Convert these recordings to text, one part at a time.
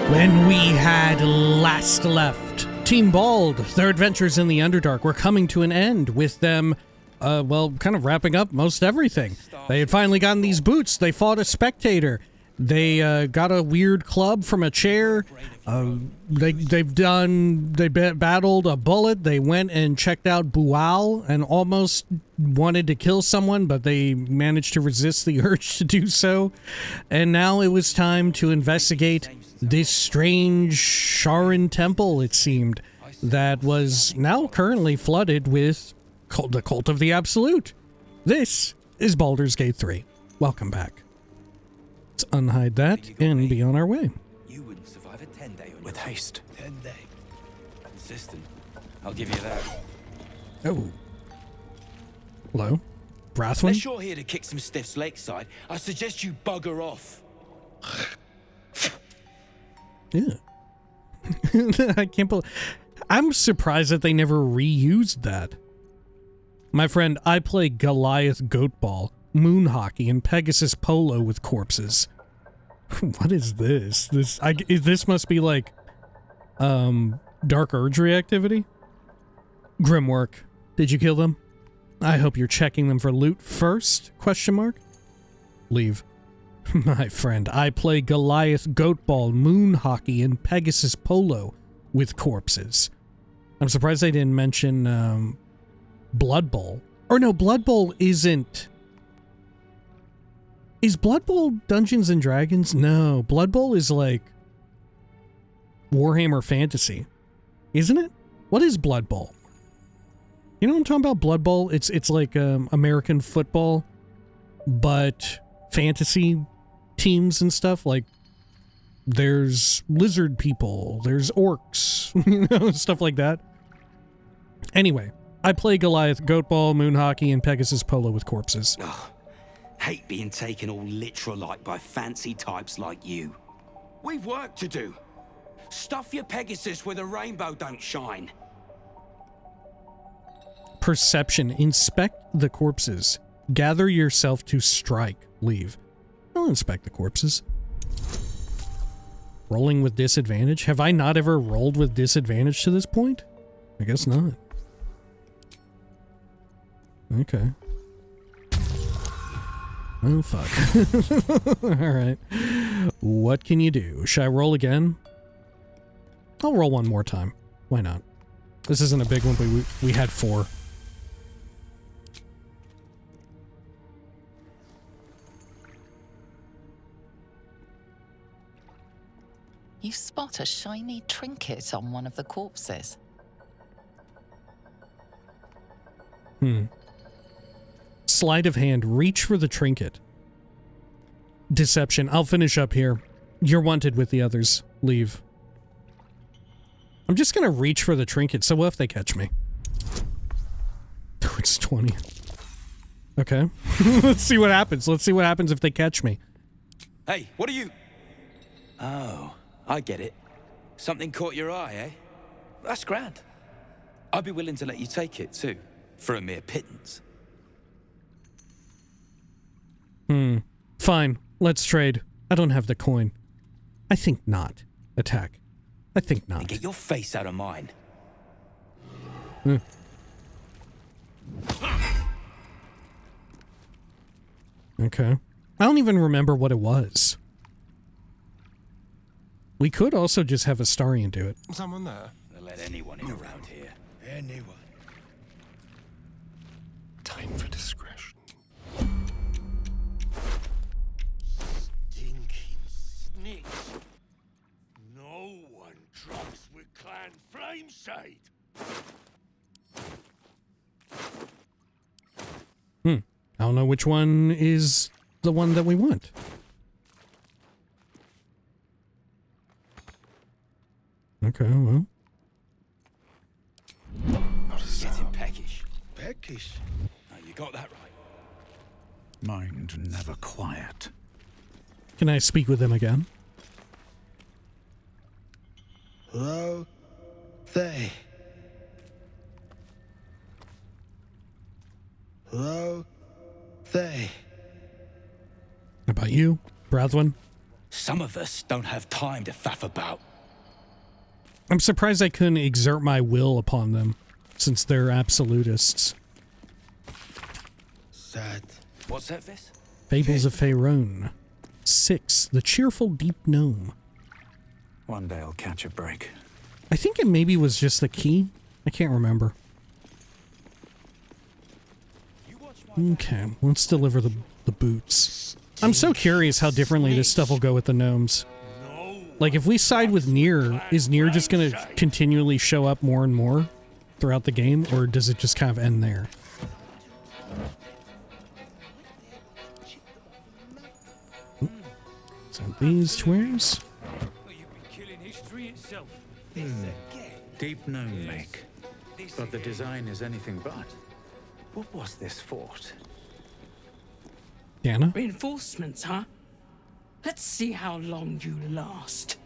When we had last left Team Bald, their adventures in the Underdark were coming to an end, with them, well, kind of wrapping up most everything. They had finally gotten these boots, they fought a spectator, they got a weird club from a chair, they battled a bullet, they went and checked out Bual and almost wanted to kill someone, but they managed to resist the urge to do so. And now it was time to investigate this strange Sharan temple, it seemed, that was now currently flooded with the Cult of the Absolute. This is Baldur's Gate 3. Welcome back. Let's unhide that and be on our way. You wouldn't survive a 10-day with haste. 10-day. Consistent. I'll give you that. Oh. Hello? Brathwyn? Unless you're here to kick some stiffs lakeside, I suggest you bugger off. Yeah. I can't believe... I'm surprised that they never reused that. My friend, I play Goliath Goatball, Moon Hockey, and Pegasus Polo with corpses. What is this? This must be like, Dark Urge reactivity? Grimwork. Did you kill them? I hope you're checking them for loot first? Question mark? Leave. My friend, I play Goliath Goatball, Moon Hockey, and Pegasus Polo with corpses. I'm surprised they didn't mention, Blood Bowl. Or no, Blood Bowl isn't... Is Blood Bowl Dungeons and Dragons? No, Blood Bowl is like Warhammer Fantasy, isn't it? What is Blood Bowl? You know what I'm talking about? Blood Bowl. It's like American football, but fantasy teams and stuff. Like there's lizard people, there's orcs, you know, stuff like that. Anyway, I play Goliath Goatball, Moon Hockey, and Pegasus Polo with corpses. Ugh. Hate being taken all literal-like by fancy types like you. We've work to do. Stuff your Pegasus where the rainbow don't shine. Perception. Inspect the corpses. Gather yourself to strike. Leave. I'll inspect the corpses. Rolling with disadvantage? Have I not ever rolled with disadvantage to this point? I guess not. Okay. Oh, fuck. Alright. What can you do? Should I roll again? I'll roll one more time. Why not? This isn't a big one, but we had 4. You spot a shiny trinket on one of the corpses. Sleight of hand. Reach for the trinket. Deception. I'll finish up here. You're wanted with the others. Leave. I'm just gonna reach for the trinket, so what if they catch me? Oh, it's 20. Okay. Let's see what happens. Let's see what happens if they catch me. Hey, what are you... Oh, I get it. Something caught your eye, eh? That's grand. I'd be willing to let you take it, too. For a mere pittance. Fine. Let's trade. I don't have the coin. I think not. Attack. I think not. Get your face out of mine. Okay. I don't even remember what it was. We could also just have Astarion do it. Someone there? They'll let anyone in around here. Anyone. Time for discretion. Stinking snakes. No one trucks with Clan Flameshade. I don't know which one is the one that we want. Okay, well. Getting peckish. Peckish? No, you got that right. Mind never quiet. Can I speak with them again? Hello? They. Hello? They. How about you, Brathwyn? Some of us don't have time to faff about. I'm surprised I couldn't exert my will upon them, since they're absolutists. Sad. What's that, Vis? Fables of Faerun. 6. The Cheerful Deep Gnome. One day I'll catch a break. I think it maybe was just the key. I can't remember. Okay, let's deliver the boots. I'm so curious how differently this stuff will go with the gnomes. Like, if we side with Nere, is Nere just going to continually show up more and more throughout the game, or does it just kind of end there? So these twins. Deep gnome make. But the design is anything but. What was this fort? Diana? Reinforcements, huh? Let's see how long you last.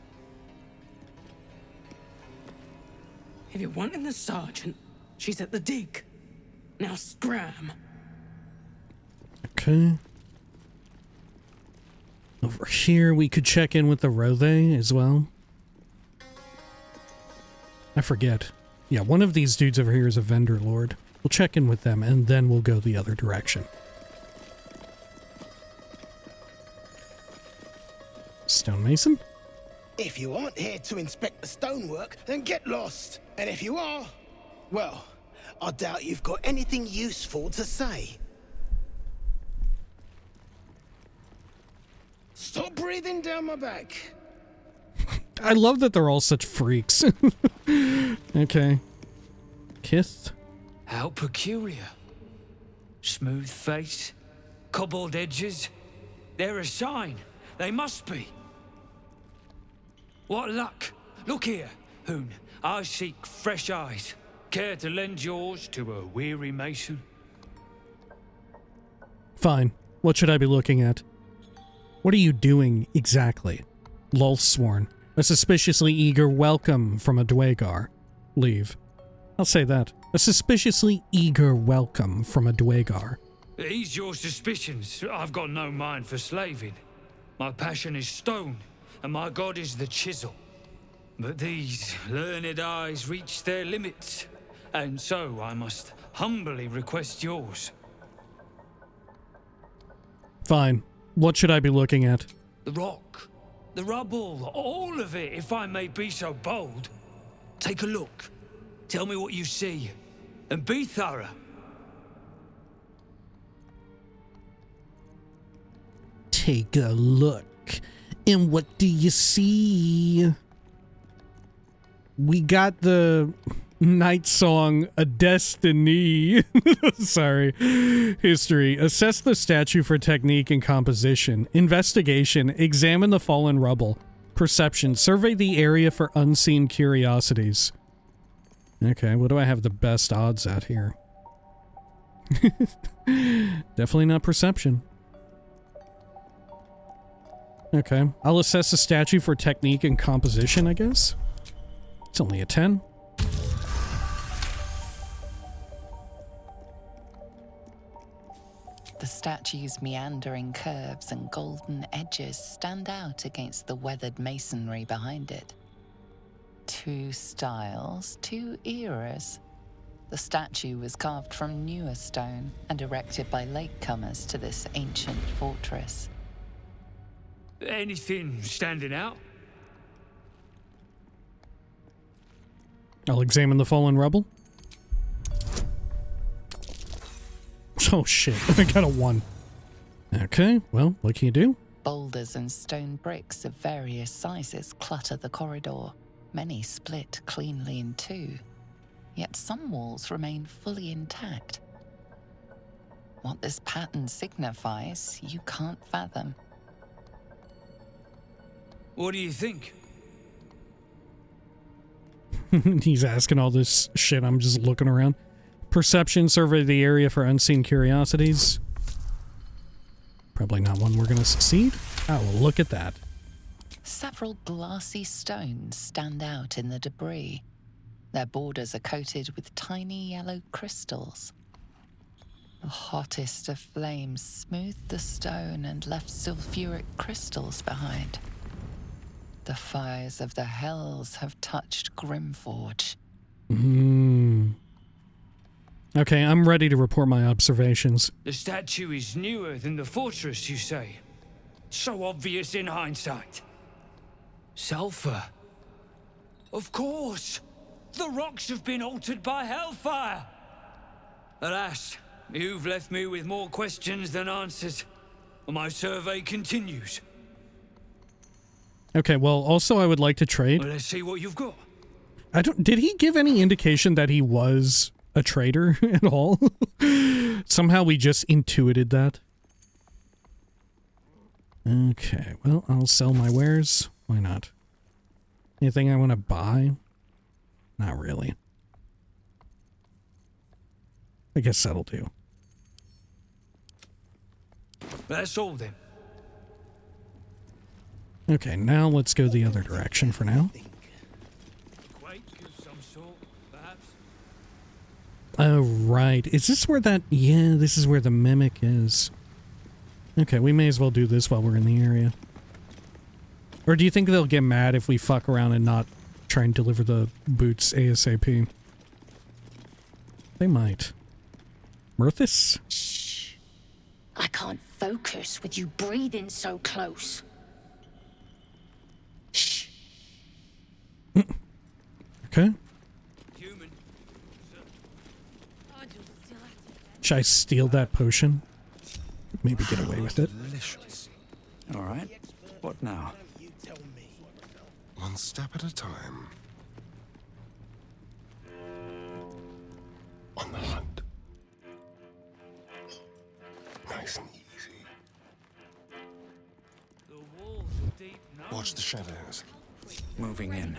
If you're wanting the sergeant, she's at the dig. Now scram. Okay. Over here, we could check in with the Rothe as well. I forget. Yeah, one of these dudes over here is a vendor lord. We'll check in with them, and then we'll go the other direction. Stonemason? If you aren't here to inspect the stonework, then get lost. And if you are, well, I doubt you've got anything useful to say. Stop breathing down my back. I love that they're all such freaks. Okay. Kith? How peculiar. Smooth face, cobbled edges. They're a sign. They must be. What luck. Look here, Hoon. I seek fresh eyes. Care to lend yours to a weary mason? Fine. What should I be looking at? What are you doing exactly? Lolth-Sworn. A suspiciously eager welcome from a Duergar. Leave. I'll say that. A suspiciously eager welcome from a Duergar. Ease your suspicions. I've got no mind for slaving. My passion is stone, and my god is the chisel. But these learned eyes reach their limits, and so I must humbly request yours. Fine. What should I be looking at? The rock, the rubble, all of it, if I may be so bold. Take a look. Tell me what you see, and be thorough. Take a look. And what do you see? We got the night song, A Destiny. Sorry. History. Assess the statue for technique and composition. Investigation. Examine the fallen rubble. Perception. Survey the area for unseen curiosities. Okay, what do I have the best odds at here? Definitely not perception. Okay, I'll assess the statue for technique and composition, I guess. It's only a 10. The statue's meandering curves and golden edges stand out against the weathered masonry behind it. Two styles, two eras. The statue was carved from newer stone and erected by latecomers to this ancient fortress. Anything standing out? I'll examine the fallen rubble. Oh shit, I got a 1. Okay, well, what can you do? Boulders and stone bricks of various sizes clutter the corridor. Many split cleanly in two, yet some walls remain fully intact. What this pattern signifies, you can't fathom. What do you think? He's asking all this shit, I'm just looking around. Perception, survey the area for unseen curiosities. Probably not one we're gonna succeed. Oh, well, look at that. Several glassy stones stand out in the debris. Their borders are coated with tiny yellow crystals. The hottest of flames smoothed the stone and left sulfuric crystals behind. The fires of the hells have touched Grimforge. Okay, I'm ready to report my observations. The statue is newer than the fortress, you say? So obvious in hindsight. Sulfur. Of course! The rocks have been altered by hellfire! Alas, you've left me with more questions than answers. My survey continues. Okay, well, also I would like to trade. Well, let's see what you've got. Did he give any indication that he was a trader at all? Somehow we just intuited that. Okay, well, I'll sell my wares. Why not? Anything I want to buy? Not really. I guess that'll do. That's all then. Okay, now let's go the other direction for now. Quake of some sort, perhaps? Oh, right. Is this where that... Yeah, this is where the mimic is. Okay, we may as well do this while we're in the area. Or do you think they'll get mad if we fuck around and not try and deliver the boots ASAP? They might. Mirthus? Shh. I can't focus with you breathing so close. Shh. Okay. Human. Should I steal that potion? Maybe get away with it. Delicious. All right. What now? One step at a time. On the hunt. Nice and easy. The walls are deep now. Watch the shadows. Moving in.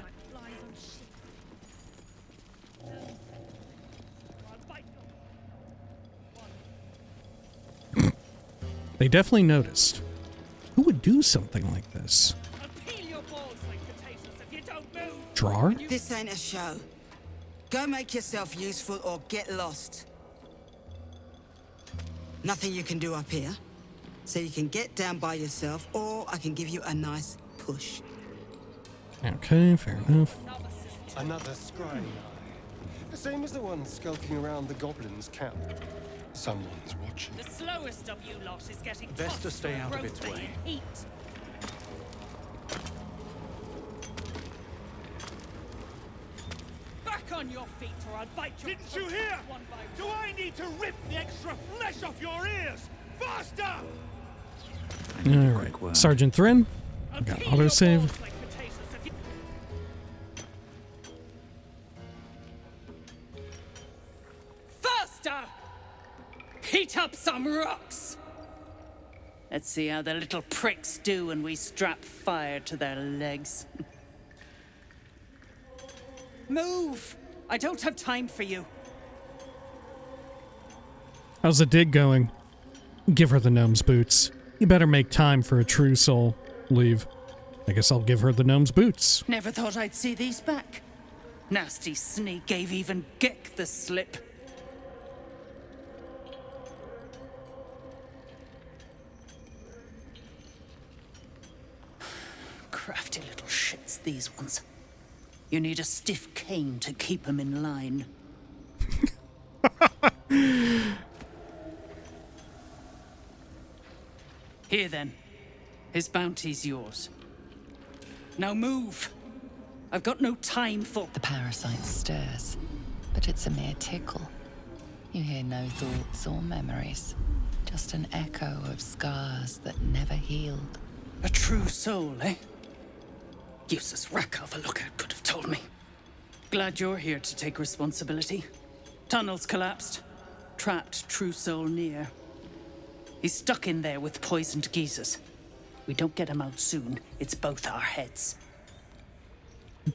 They definitely noticed. Who would do something like this? Drar? This ain't a show. Go make yourself useful or get lost. Nothing you can do up here. So you can get down by yourself, or I can give you a nice push. Okay, fair enough. Another scrying eye. The same as the one skulking around the goblin's camp. Someone's watching. The slowest of you lot is getting Best to stay out of its way. Heat. Back on your feet or I'll bite your Didn't you hear? Do I need to rip the extra flesh off your ears? Faster! Alright, Sergeant Thrin. I got autosave. Faster! Heat up some rocks! Let's see how the little pricks do when we strap fire to their legs. Move! I don't have time for you. How's the dig going? Give her the gnome's boots. You better make time for a true soul. Leave. I guess I'll give her the gnome's boots. Never thought I'd see these back. Nasty sneak gave even Gick the slip. Crafty little shits, these ones. You need a stiff cane to keep them in line. Here then. His bounty's yours. Now move! I've got no time for... The parasite stirs, but it's a mere tickle. You hear no thoughts or memories. Just an echo of scars that never healed. A true soul, eh? Useless wreck of a lookout could have told me. Glad you're here to take responsibility. Tunnels collapsed. Trapped true soul Nere. He's stuck in there with poisoned geezers. We don't get him out soon, it's both our heads.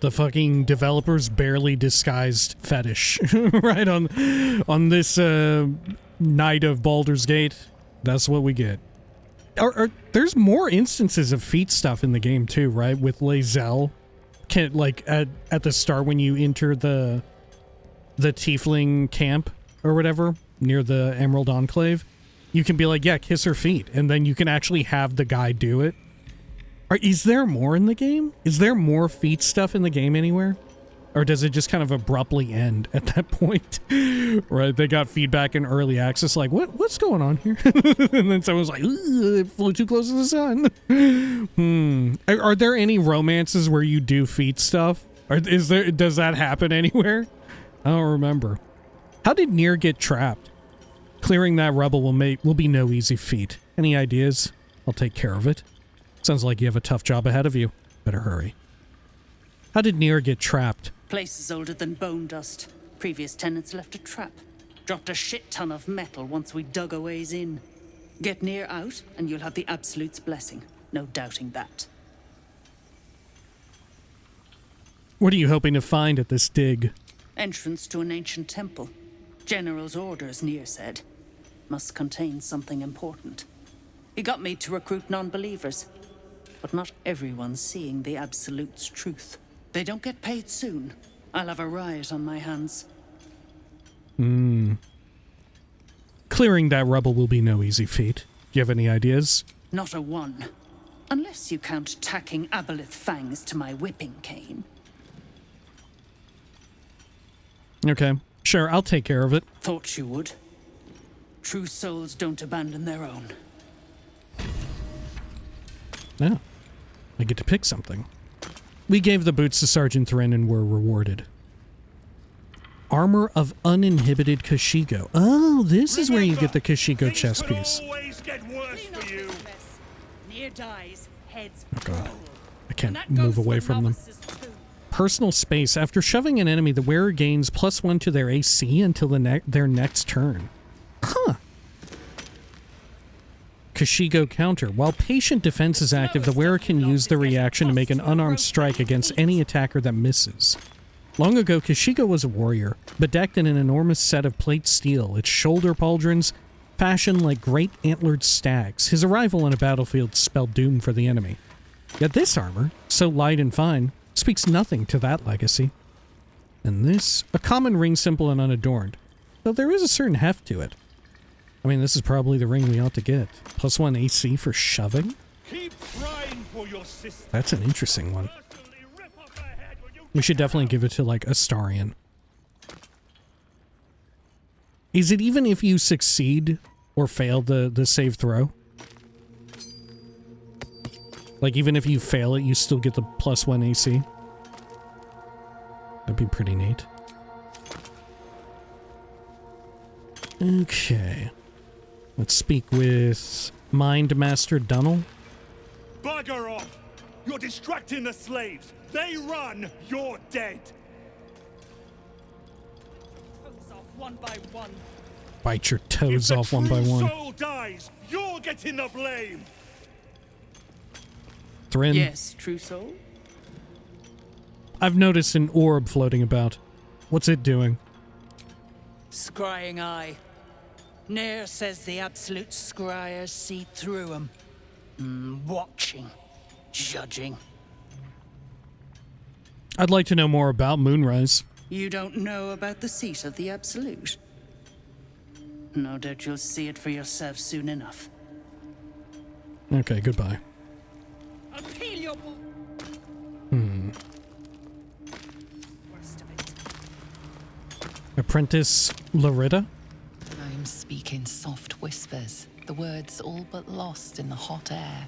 The fucking developers barely disguised fetish right on this night of Baldur's Gate. That's what we get. There's more instances of feat stuff in the game too, right? With Lae'zel, like at the start when you enter the tiefling camp or whatever near the Emerald Enclave, you can be like, yeah, kiss her feet, and then you can actually have the guy do it. Is there more in the game? Is there more feat stuff in the game anywhere? Or does it just kind of abruptly end at that point? Right, they got feedback in early access like, what's going on here? And then someone's like, it flew too close to the sun. Are there any romances where you do feat stuff? Or does that happen anywhere? I don't remember. How did Nere get trapped? Clearing that rubble will be no easy feat. Any ideas? I'll take care of it. Sounds like you have a tough job ahead of you. Better hurry. How did Nere get trapped? Place is older than bone dust. Previous tenants left a trap. Dropped a shit ton of metal once we dug a ways in. Get Nere out, and you'll have the Absolute's blessing. No doubting that. What are you hoping to find at this dig? Entrance to an ancient temple. General's orders, Nere said. Must contain something important. He got me to recruit non-believers. But not everyone's seeing the Absolute's truth. They don't get paid soon. I'll have a riot on my hands. Clearing that rubble will be no easy feat. Do you have any ideas? Not a one. Unless you count tacking aboleth fangs to my whipping cane. Okay, sure, I'll take care of it. Thought you would. True souls don't abandon their own. Yeah, I get to pick something. We gave the boots to Sergeant Thrin and were rewarded. Armor of Uninhibited Kashigo. Oh, this is where you get the Kashigo chest piece. Nere dies, heads Oh god, I can't move away from them. Personal space. After shoving an enemy, the wearer gains +1 to their AC until their next turn. Huh. Kashigo counter. While patient defense is active, the wearer can use the reaction to make an unarmed strike against any attacker that misses. Long ago, Kashigo was a warrior, bedecked in an enormous set of plate steel, its shoulder pauldrons fashioned like great antlered stags. His arrival on a battlefield spelled doom for the enemy. Yet this armor, so light and fine, speaks nothing to that legacy. And this, a common ring simple and unadorned, though there is a certain heft to it. I mean, this is probably the ring we ought to get. +1 AC for shoving? Keep trying for your sister. That's an interesting one. We should definitely give it to, like, Astarion. Is it even if you succeed or fail the save throw? Like, even if you fail it, you still get the +1 AC? That'd be pretty neat. Okay. Let's speak with Mind Master Dunnel. Bugger off! You're distracting the slaves. They run, you're dead. Toes off one by one. Bite your toes off one by one. If the true soul dies, you're getting the blame. Thrin. Yes, true soul. I've noticed an orb floating about. What's it doing? Scrying eye. Nere says the absolute scryers see through him. Watching. Judging. I'd like to know more about Moonrise. You don't know about the seat of the absolute? No doubt you'll see it for yourself soon enough. Okay, goodbye. I'll peel your Apprentice Larita? I'm speaking soft whispers, the words all but lost in the hot air.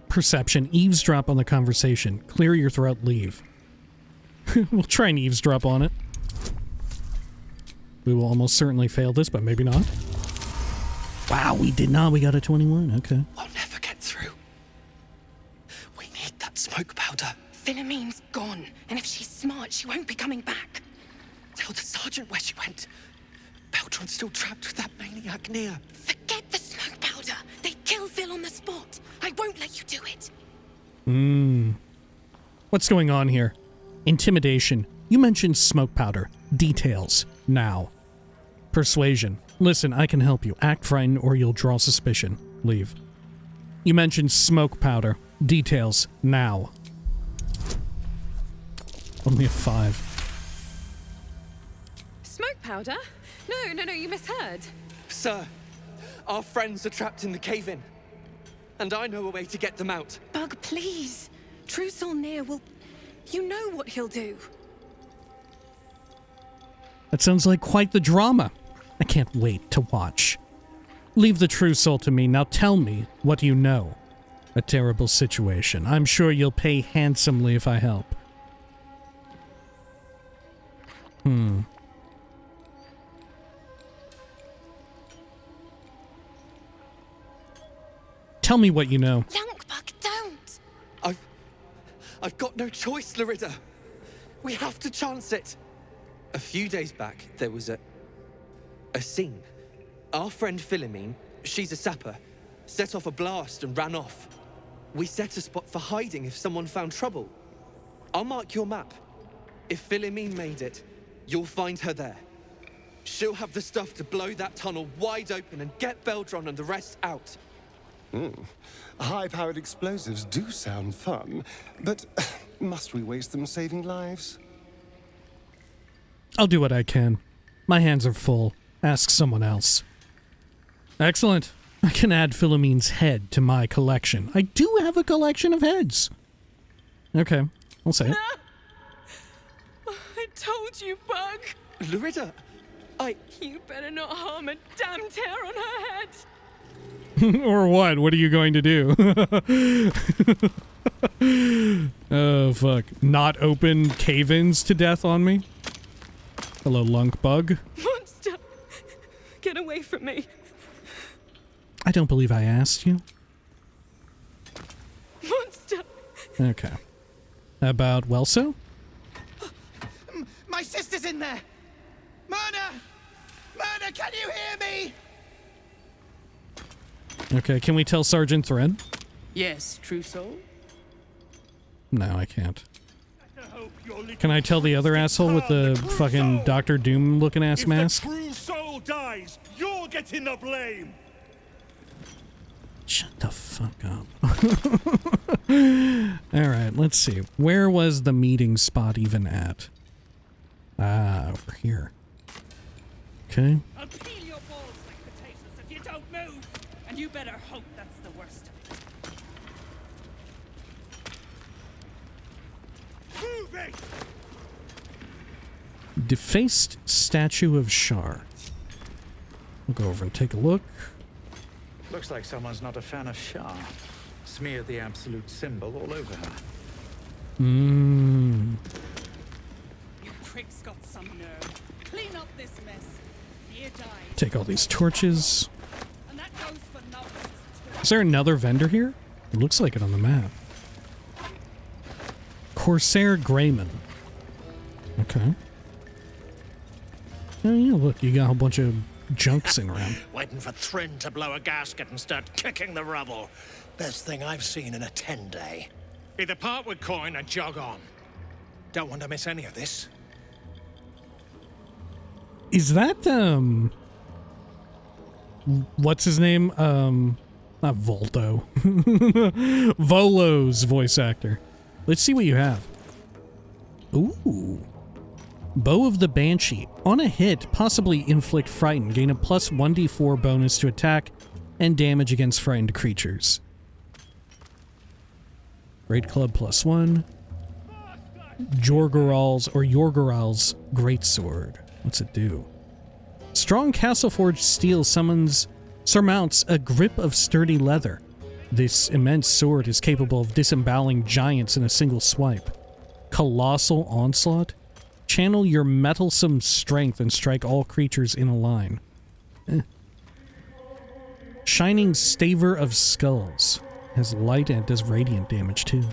Perception. Eavesdrop on the conversation. Clear your throat, leave. We'll try and eavesdrop on it. We will almost certainly fail this, but maybe not. Wow, we did not. We got a 21. Okay. We'll never get through. We need that smoke powder. Philomeen's gone, and if she's smart, she won't be coming back. Tell the sergeant where she went. Baldur still trapped with that maniac Nere. Forget the smoke powder. They'd kill Phil on the spot. I won't let you do it. What's going on here? Intimidation. You mentioned smoke powder. Details. Now. Persuasion. Listen, I can help you. Act frightened or you'll draw suspicion. Leave. You mentioned smoke powder. Details. Now. Only a 5. Smoke powder? No, you misheard. Sir, our friends are trapped in the cave-in. and I know a way to get them out. Bug, please. True Soul Nere will... You know what he'll do. That sounds like quite the drama. I can't wait to watch. Leave the true soul to me. Now tell me what you know. A terrible situation. I'm sure you'll pay handsomely if I help. Tell me what you know. Bug, don't! I've got no choice, Larida. We have to chance it. A few days back, there was a scene. Our friend Philomeen, she's a sapper, set off a blast and ran off. We set a spot for hiding if someone found trouble. I'll mark your map. If Philomeen made it, you'll find her there. She'll have the stuff to blow that tunnel wide open and get Baldur and the rest out. High-powered explosives do sound fun, but must we waste them saving lives? I'll do what I can. My hands are full. Ask someone else. Excellent. I can add Philomeen's head to my collection. I do have a collection of heads. Okay, I'll say it. I told you, Bug. Larida, You better not harm a damn tear on her head. Or what? What are you going to do? Oh, fuck. Not open cave-ins to death on me? Hello, lunk bug. Monster! Get away from me. I don't believe I asked you. Monster! Okay. How about Welso? My sister's in there! Myrna! Myrna, can you hear me? Okay, can we tell Sergeant Thread? Yes, True Soul? No, I can't. Can I tell the other asshole with the fucking Dr. Doom looking ass mask? If the true soul dies, you're getting the blame. Shut the fuck up. Alright, let's see. Where was the meeting spot even at? Ah, over here. Okay. I'll peel your balls like potatoes if you don't move, and you better hope that's the worst of it. Move it! Defaced statue of Shar. We'll go over and take a look. Looks like someone's not a fan of Shah. Smeared the absolute symbol all over her. Mmm. You prick's got some nerve. Clean up this mess. Nere died. Take all these torches. And that goes for novices too. Is there another vendor here? It looks like it on the map. Corsair Greyman. Okay. Oh yeah, look, you got a whole bunch of junk sitting around. Waiting for Thryn to blow a gasket and start kicking the rubble. Best thing I've seen in a 10-day. Either part with coin or jog on. Don't want to miss any of this. Is that, what's his name? Not Volto. Volo's voice actor. Let's see what you have. Ooh. Bow of the Banshee. On a hit, possibly inflict frighten. Gain a plus 1d4 bonus to attack and damage against frightened creatures. Great Club +1. Jorgaral's Yorgaral's Greatsword. What's it do? Strong Castleforged steel surmounts a grip of sturdy leather. This immense sword is capable of disemboweling giants in a single swipe. Colossal Onslaught. Channel your mettlesome strength and strike all creatures in a line. Shining Staver of Skulls. Has light and does radiant damage too.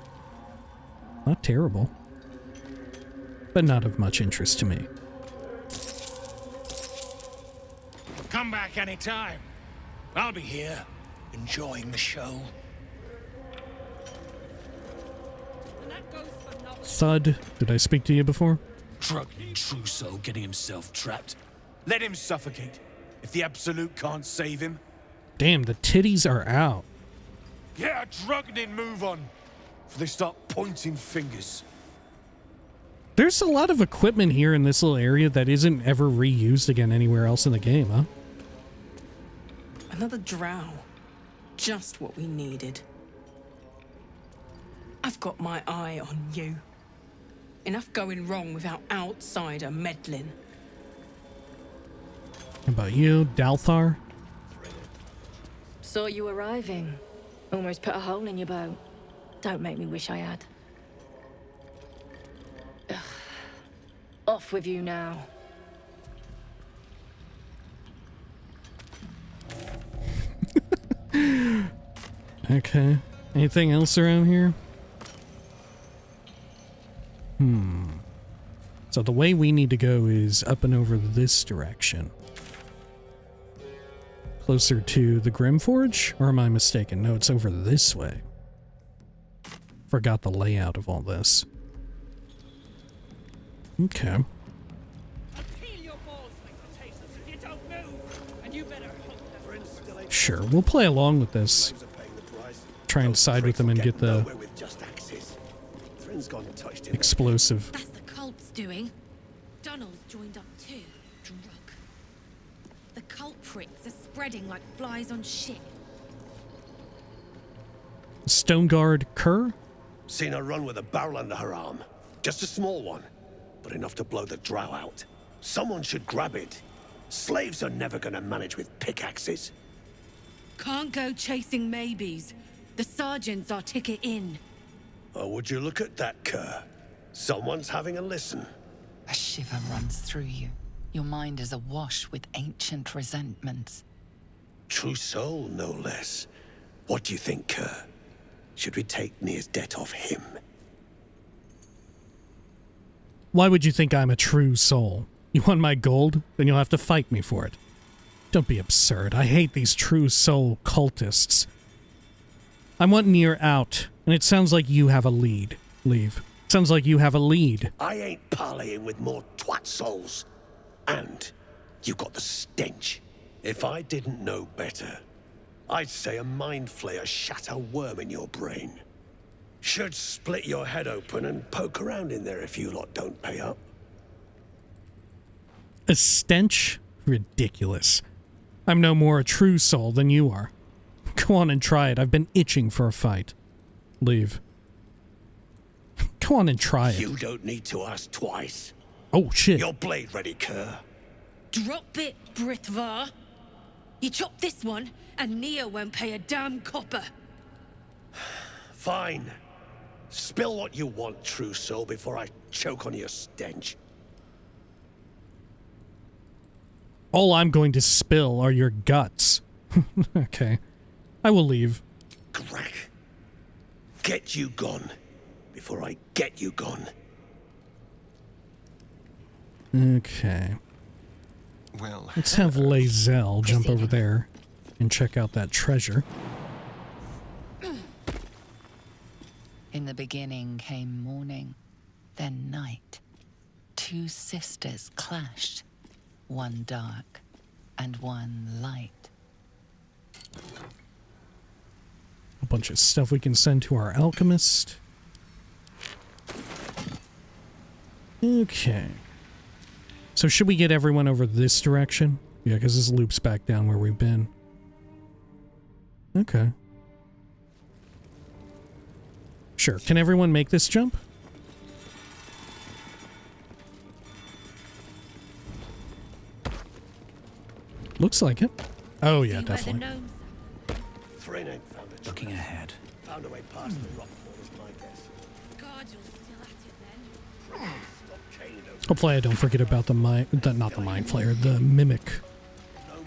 Not terrible. But not of much interest to me. Come back anytime. I'll be here, enjoying the show. Thud, did I speak to you before? Struggling true soul getting himself trapped. Let him suffocate. If the Absolute can't save him. Damn, the titties are out. Yeah, drugged in, move on. Before they start pointing fingers. There's a lot of equipment here in this little area that isn't ever reused again anywhere else in the game, huh? Another drow. Just what we needed. I've got my eye on you. Enough going wrong without outsider meddling. How about you, Dalthar? Saw you arriving. Almost put a hole in your bow. Don't make me wish I had. Ugh. Off with you now. Okay. Anything else around here? So the way we need to go is up and over this direction. Closer to the Grimforge? Or am I mistaken? No, it's over this way. Forgot the layout of all this. Okay. Sure, we'll play along with this. Try and side with them and get the explosive. That's the cult's doing. Donald's joined up too. Drug. The cult pricks are spreading like flies on shit. Stoneguard Kerr? Seen her run with a barrel under her arm. Just a small one, but enough to blow the drow out. Someone should grab it. Slaves are never gonna manage with pickaxes. Can't go chasing maybes. The sergeant's our ticket in. Oh, would you look at that, Kerr? Someone's having a listen. A shiver runs through you. Your mind is awash with ancient resentments. True soul, no less. What do you think, Kerr? Should we take Nere's debt off him? Why would you think I'm a true soul? You want my gold? Then you'll have to fight me for it. Don't be absurd. I hate these true soul cultists. I want Nere out, and it sounds like you have a lead. Leave. Sounds like you have a lead. I ain't parleying with more twat souls. And you got the stench. If I didn't know better, I'd say a mind flayer shat a worm in your brain. Should split your head open and poke around in there if you lot don't pay up. A stench? Ridiculous. I'm no more a true soul than you are. Go on and try it. I've been itching for a fight. Leave. Go on and try it. You don't need to ask twice. Oh, shit. Your blade ready, Kerr. Drop it, Britvar. You chop this one, and Nere won't pay a damn copper. Fine. Spill what you want, true soul, before I choke on your stench. All I'm going to spill are your guts. Okay. I will leave. Crack. Get you gone before I get you gone. Okay. Well, let's have Lae'zel jump over there and check out that treasure. In the beginning came morning, then night. Two sisters clashed, one dark and one light. A bunch of stuff we can send to our alchemist. Okay. So should we get everyone over this direction? Yeah, because this loops back down where we've been. Okay. Sure. Can everyone make this jump? Looks like it. Oh yeah, definitely. Looking ahead. Found a way past the rockfall is my guess. Hopefully I don't forget about the not the mind flayer, the mimic.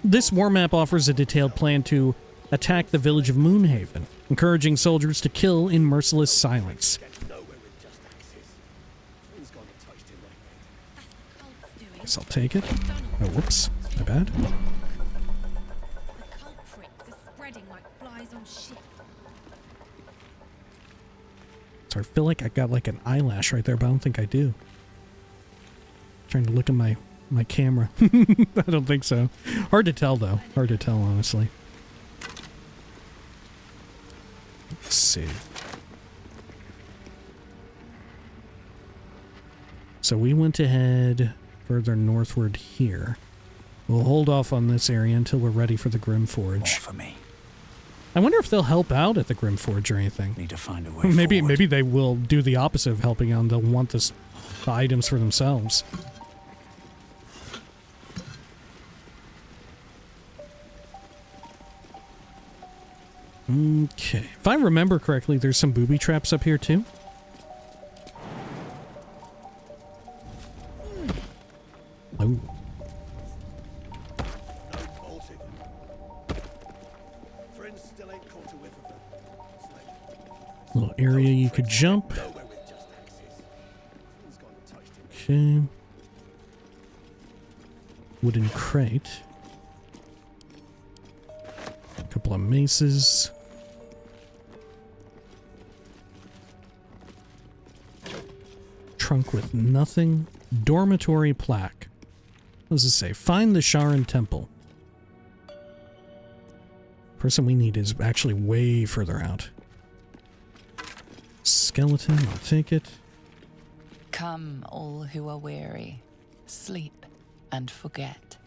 This war map offers a detailed plan to attack the village of Moonhaven, encouraging soldiers to kill in merciless silence. Guess I'll take it. Oh, whoops. My bad. So I feel like I got like an eyelash right there, but I don't think I do. Trying to look at my camera. I don't think so. Hard to tell though. Hard to tell, honestly. Let's see. So we went ahead further northward here. We'll hold off on this area until we're ready for the Grimforge. For me. I wonder if they'll help out at the Grimforge or anything. Need to find a way Maybe forward. maybe they will do the opposite of helping out and they'll want the items for themselves. Okay. If I remember correctly, there's some booby traps up here too. Oh. Little area you could jump. Okay. Wooden crate. A couple of maces. Trunk with nothing. Dormitory plaque. What does it say? Find the Sharan Temple. Person we need is actually way further out. Skeleton, I'll take it. Come, all who are weary, sleep and forget.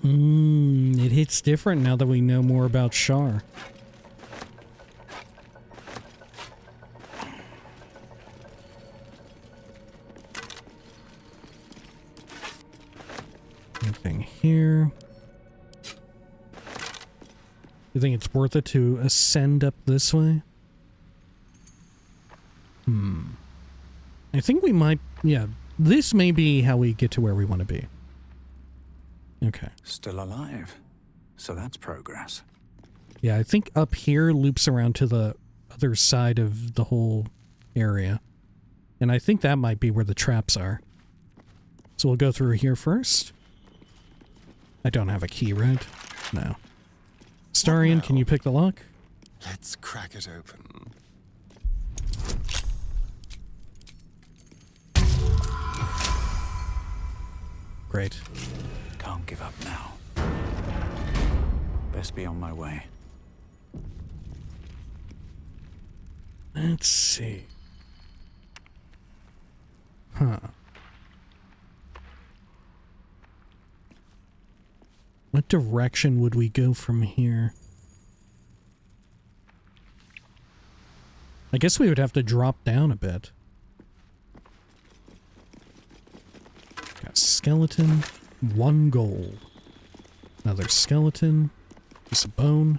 It hits different now that we know more about Shar. Anything here? You think it's worth it to ascend up this way? I think we might, yeah, this may be how we get to where we want to be. Okay. Still alive. So that's progress. Yeah, I think up here loops around to the other side of the whole area. And I think that might be where the traps are. So we'll go through here first. I don't have a key, right? No. Starian, can you pick the lock? Let's crack it open. Great. Can't give up now. Best be on my way. Let's see. Huh. What direction would we go from here? I guess we would have to drop down a bit. Got skeleton, 1 gold. Another skeleton, just a bone.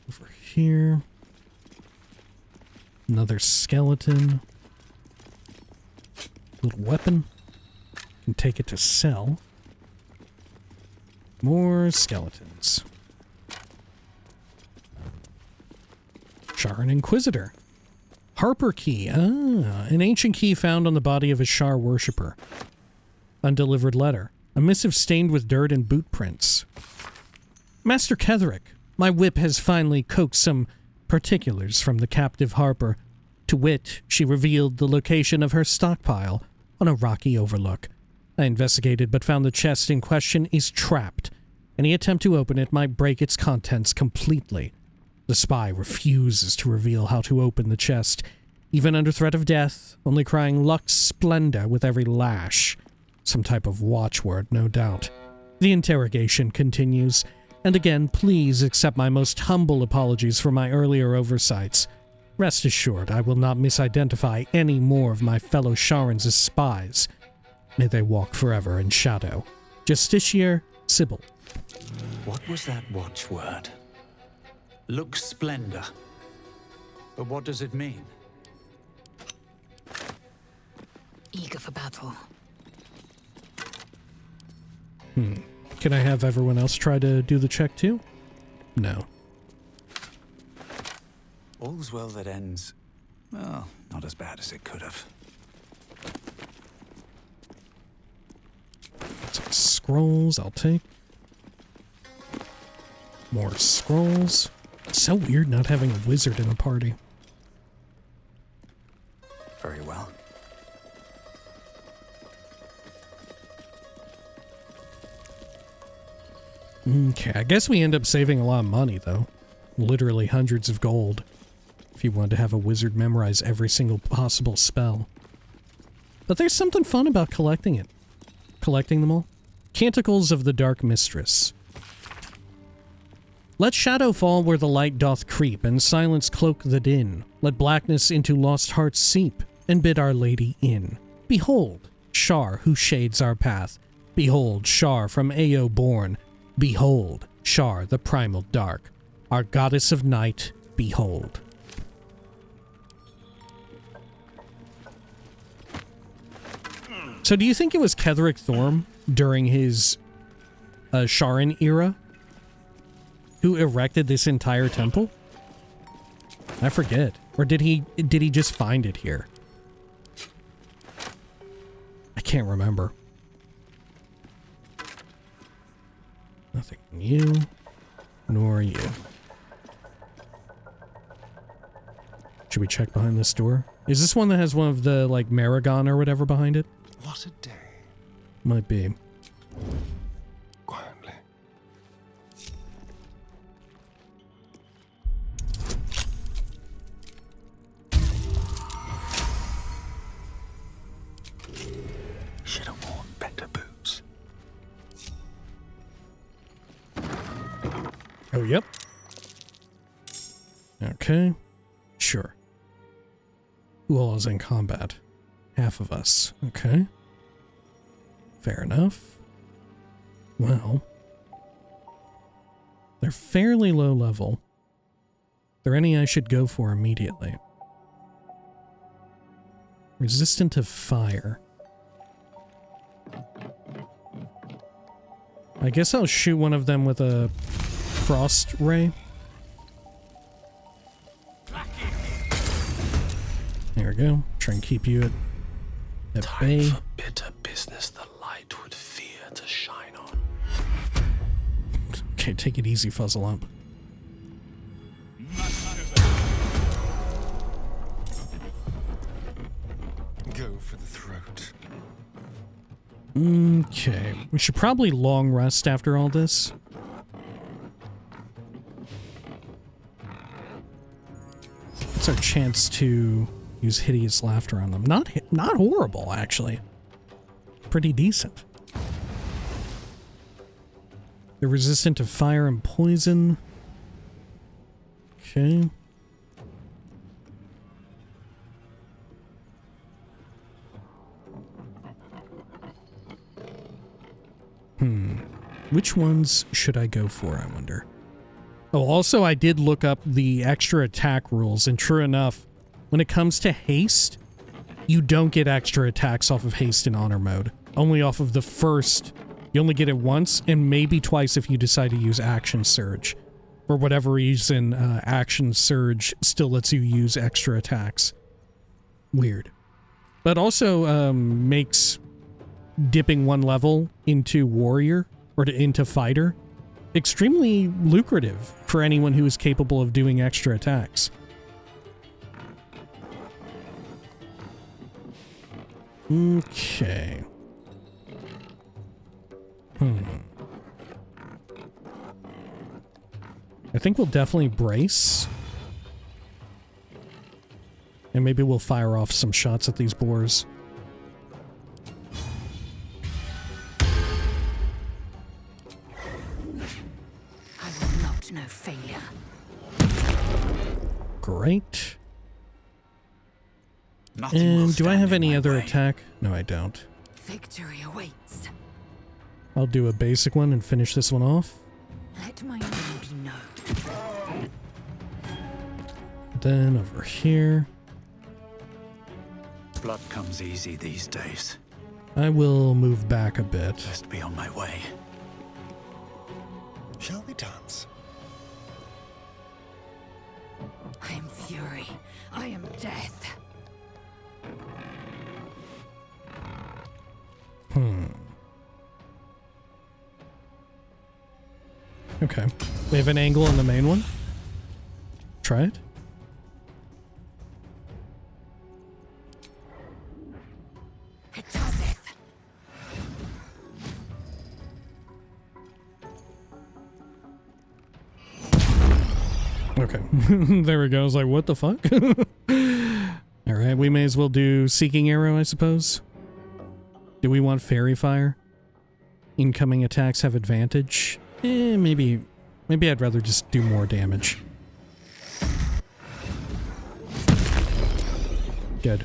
Over here. Another skeleton. Little weapon. Can take it to sell. More skeletons. Sharan Inquisitor. Harper Key. Ah, an ancient key found on the body of a Shar worshipper. Undelivered letter. A missive stained with dirt and boot prints. Master Ketherick, my whip has finally coaxed some particulars from the captive Harper. To wit, she revealed the location of her stockpile on a rocky overlook. I investigated but found the chest in question is trapped. Any attempt to open it might break its contents completely. The spy refuses to reveal how to open the chest, even under threat of death, only crying Lux Splenda with every lash. Some type of watchword, no doubt. The interrogation continues, and again, please accept my most humble apologies for my earlier oversights. Rest assured, I will not misidentify any more of my fellow Sharans as spies. May they walk forever in shadow. Justiciar Sybil. What was that watchword? Lux Splenda. But what does it mean? Eager for battle. Can I have everyone else try to do the check too? No. All's well that ends, well, not as bad as it could have. Some scrolls I'll take. More scrolls. It's so weird not having a wizard in a party. Very well. Okay, I guess we end up saving a lot of money, though. Literally hundreds of gold. If you wanted to have a wizard memorize every single possible spell. But there's something fun about collecting it. Collecting them all. Canticles of the Dark Mistress. Let shadow fall where the light doth creep, and silence cloak the din. Let blackness into lost hearts seep, and bid Our Lady in. Behold, Shar who shades our path. Behold, Shar from Ao born. Behold, Shar the primal dark. Our goddess of night, behold. So do you think it was Ketheric Thorm during his Sharan era who erected this entire temple? I forget. Or did he just find it here? I can't remember. Nothing from you, nor you. Should we check behind this door? Is this one that has one of the, like, Maragon or whatever behind it? What a day. Might be. Quietly. Should have worn better boots. Oh, yep. Okay. Sure. Who all is in combat? Half of us. Okay. Fair enough. Well. They're fairly low level. Are there any I should go for immediately? Resistant to fire. I guess I'll shoot one of them with a frost ray. There we go. Try and keep you at bay. For bitter business the light would fear to shine on. Okay, take it easy, Fuzzle-Ump. Go for the throat. Okay. We should probably long rest after all this. It's our chance to use hideous laughter on them. Not horrible, actually. Pretty decent. They're resistant to fire and poison. Okay. Which ones should I go for, I wonder? Oh, also, I did look up the extra attack rules, and true enough, when it comes to haste, you don't get extra attacks off of haste in honor mode. Only off of the first. You only get it once, and maybe twice if you decide to use action surge. For whatever reason, action surge still lets you use extra attacks. Weird. But also makes dipping one level into warrior, or into fighter, extremely lucrative for anyone who is capable of doing extra attacks. Okay. I think we'll definitely brace. And maybe we'll fire off some shots at these boars. I will not know failure. Great. Nothing will And do I have stand in any my other way. attack? No, I don't. Victory awaits. I'll do a basic one and finish this one off. Let my name be known. Then over here. Blood comes easy these days. I will move back a bit. Best be on my way. Shall we dance? I am fury. I am death. Okay. We have an angle in the main one. Try it. It doeseth. Okay. There we go. I was like, what the fuck? Alright, we may as well do Seeking Arrow, I suppose. Do we want Fairy Fire? Incoming attacks have advantage? Maybe Maybe I'd rather just do more damage. Good.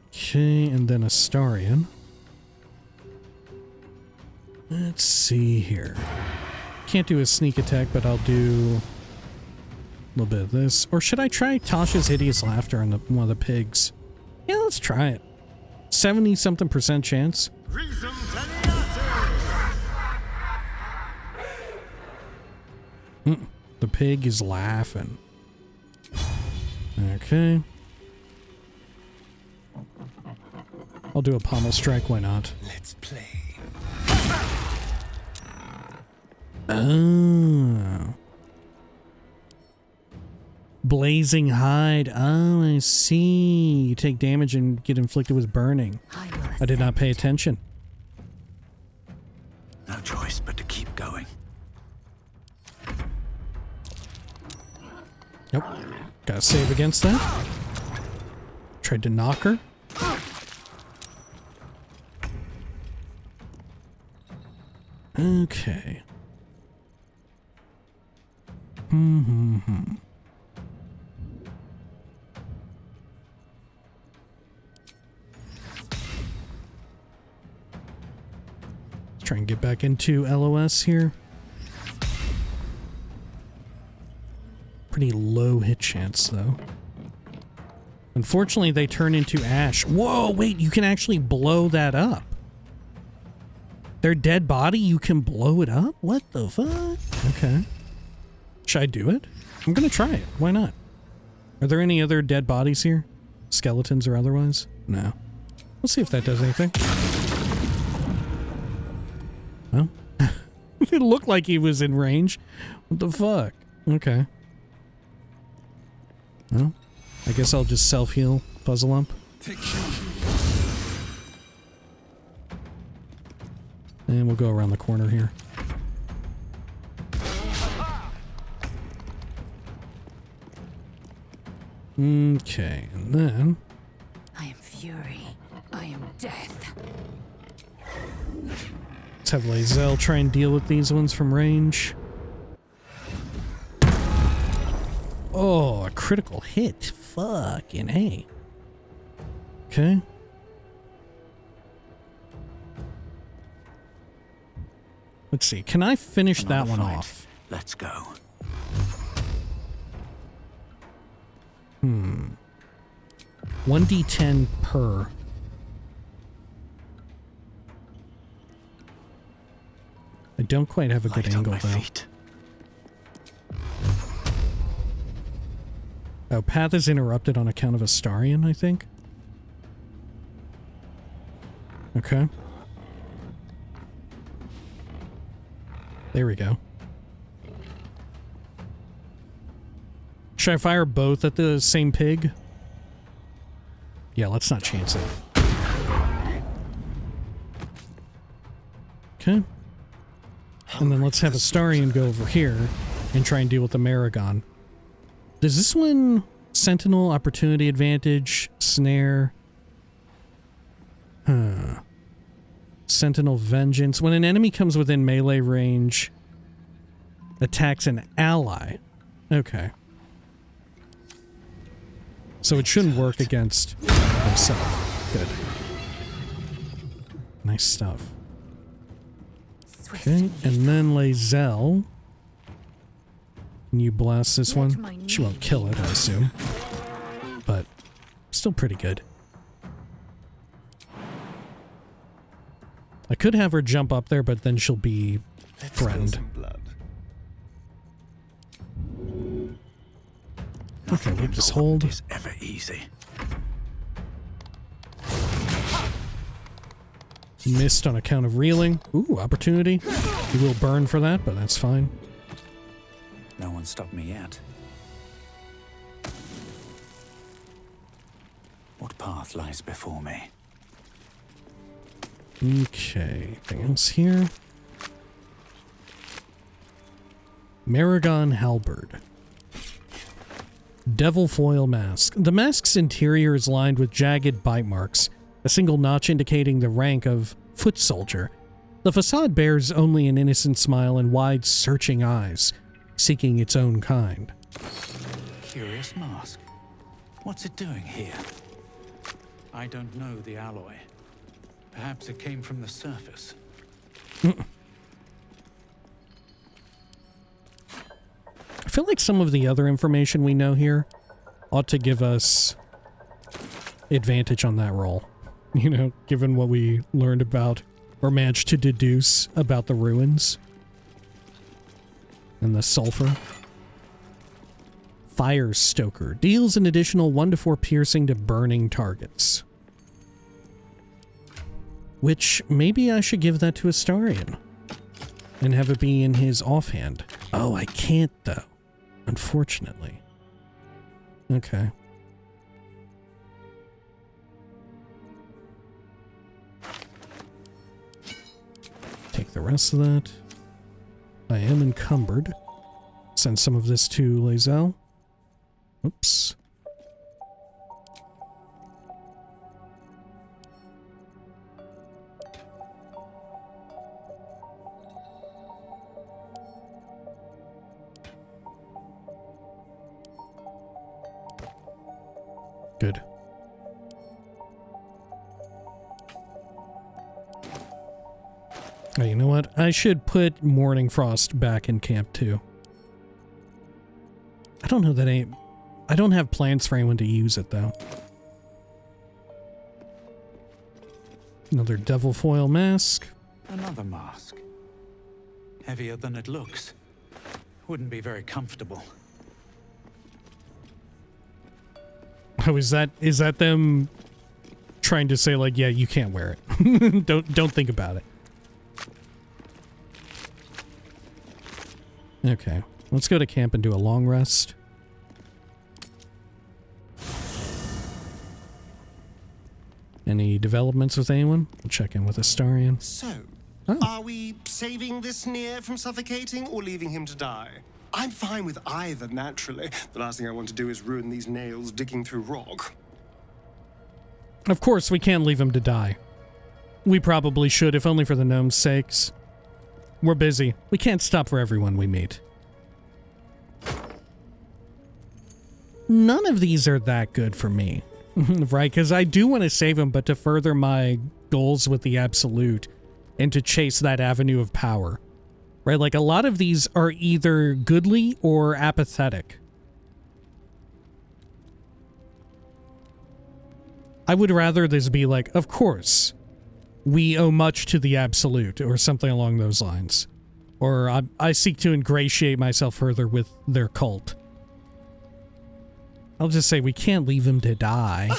Okay, and then Astarion. Let's see here. Can't do a sneak attack, but I'll do a little bit of this. Or should I try Tasha's Hideous Laughter on one of the pigs? Yeah, let's try it. 70-something% chance. The pig is laughing. Okay. I'll do a pommel strike, why not? Let's play. Oh. Blazing Hide. Oh, I see. You take damage and get inflicted with burning. I did not pay attention. No choice but to keep going. Yep. Gotta save against that. Tried to knock her. Okay. Let's try and get back into LOS here. Pretty low hit chance, though. Unfortunately, they turn into ash. Whoa, wait, you can actually blow that up. Their dead body, you can blow it up? What the fuck? Okay. Should I do it? I'm gonna try it. Why not? Are there any other dead bodies here? Skeletons or otherwise? No. Let's see if that does anything. Well, it looked like he was in range. What the fuck? Okay. Well, I guess I'll just self-heal Puzzle Lump. And we'll go around the corner here. Okay, and then... I am fury. I am death. Let's have Lae'zel try and deal with these ones from range. Oh, a critical hit. Fucking A. Okay. Let's see. Can I finish that one off? Let's go. 1d10 per. I don't quite have a good angle, though. Oh, path is interrupted on account of Astarion, I think. Okay. There we go. Should I fire both at the same pig? Yeah, let's not chance it. Okay. And then let's have Astarion go over here and try and deal with the Maragon. Does this one Sentinel, Opportunity Advantage, Snare? Huh. Sentinel Vengeance. When an enemy comes within melee range, attacks an ally. Okay. So it shouldn't work against himself. Good. Nice stuff. Okay, and then Lae'zel. Can you blast this one? She won't kill it, I assume. But still pretty good. I could have her jump up there, but then she'll be threatened. Okay, we'll just hold. Is ever easy. Missed on account of reeling. Ooh, opportunity. He will burn for that, but that's fine. No one stopped me yet. What path lies before me? Okay, anything else here? Maragon Halberd. Devil Foil Mask. The mask's interior is lined with jagged bite marks, a single notch indicating the rank of foot soldier. The facade bears only an innocent smile and wide, searching eyes, seeking its own kind. Curious mask. What's it doing here? I don't know the alloy. Perhaps it came from the surface. I feel like some of the other information we know here ought to give us advantage on that roll. You know, given what we learned about or managed to deduce about the ruins and the sulfur. Fire Stoker deals an additional 1 to 4 piercing to burning targets. Which maybe I should give that to Astarion and have it be in his offhand. Oh, I can't though, unfortunately. Okay. Take the rest of that. I am encumbered. Send some of this to Lae'zel. Oops. Good. Oh, you know what? I should put Morning Frost back in camp too. I don't know that I don't have plans for anyone to use it though. Another devil foil mask. Another mask. Heavier than it looks. Wouldn't be very comfortable. Oh, is that them trying to say like, yeah, you can't wear it. don't think about it. Okay, let's go to camp and do a long rest. Any developments with anyone? We'll check in with Astarion. So, are we saving this Nere from suffocating or leaving him to die? I'm fine with either, naturally. The last thing I want to do is ruin these nails digging through rock. Of course, we can't leave him to die. We probably should, if only for the gnomes' sakes. We're busy. We can't stop for everyone we meet. None of these are that good for me. Right? Because I do want to save him, but to further my goals with the Absolute and to chase that avenue of power. Right? Like, a lot of these are either goodly or apathetic. I would rather this be like, of course, we owe much to the Absolute, or something along those lines. Or I seek to ingratiate myself further with their cult. I'll just say we can't leave him to die.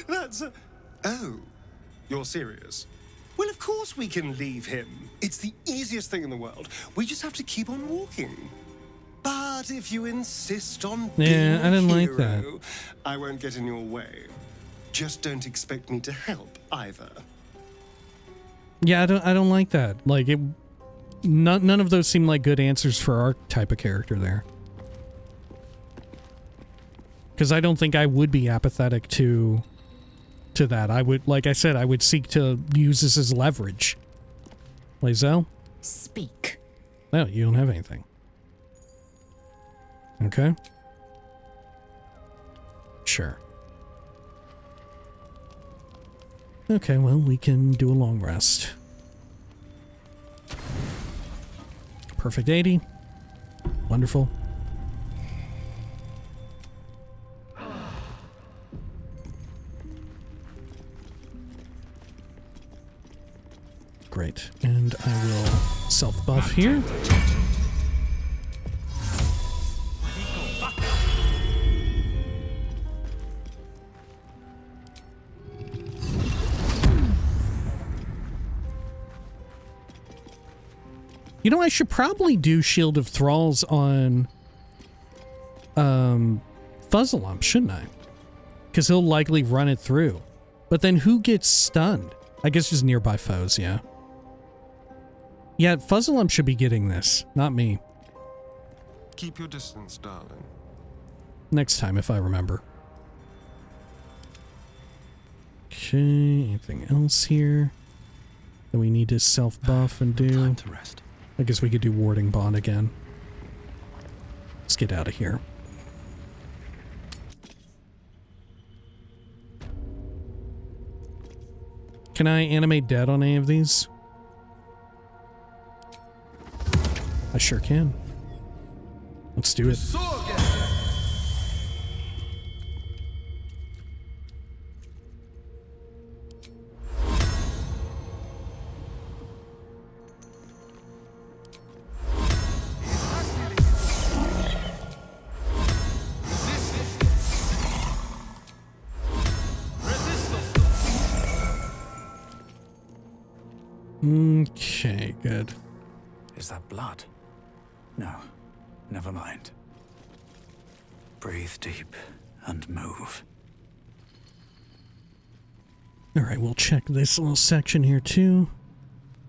That's Oh, you're serious? Well, of course we can leave him. It's the easiest thing in the world. We just have to keep on walking. But if you insist on being I didn't a like hero, that. I won't get in your way. Just don't expect me to help either. Yeah, I don't like that. Like, none of those seem like good answers for our type of character there. Because I don't think I would be apathetic to that. I would, like I said, I would seek to use this as leverage. Lae'zel? Speak. No, you don't have anything. Okay. Sure. Okay, well, we can do a long rest. Perfect 80. Wonderful. Great. And I will self-buff here. You know, I should probably do Shield of Thralls on Fuzzlump, shouldn't I? Because he'll likely run it through. But then who gets stunned? I guess just nearby foes, yeah. Yeah, Fuzzlump should be getting this, not me. Keep your distance, darling. Next time, if I remember. Okay, anything else here? that we need to self-buff and do. Time to rest. I guess we could do Warding Bond again. Let's get out of here. Can I animate dead on any of these? I sure can. Let's do it. Okay, good. Is that blood? No, never mind. Breathe deep and move. Alright, we'll check this little section here too.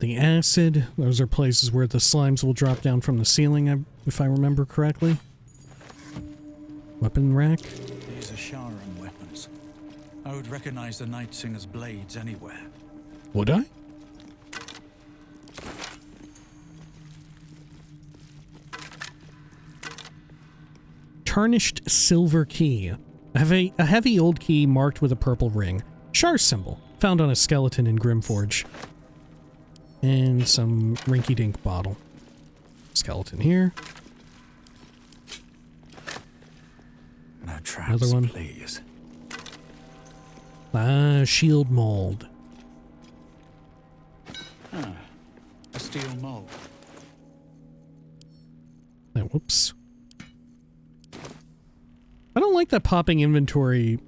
The acid, those are places where the slimes will drop down from the ceiling, if I remember correctly. Weapon rack. These are Sharan weapons. I would recognize the Night Singer's blades anywhere. Would I? Tarnished silver key. I have a heavy old key marked with a purple ring. Shar symbol, found on a skeleton in Grimforge. And some rinky-dink bottle. Skeleton here. No traps, another one. Please. Ah, shield mold. Ah, a steel mold. Oh, whoops. I don't like that popping inventory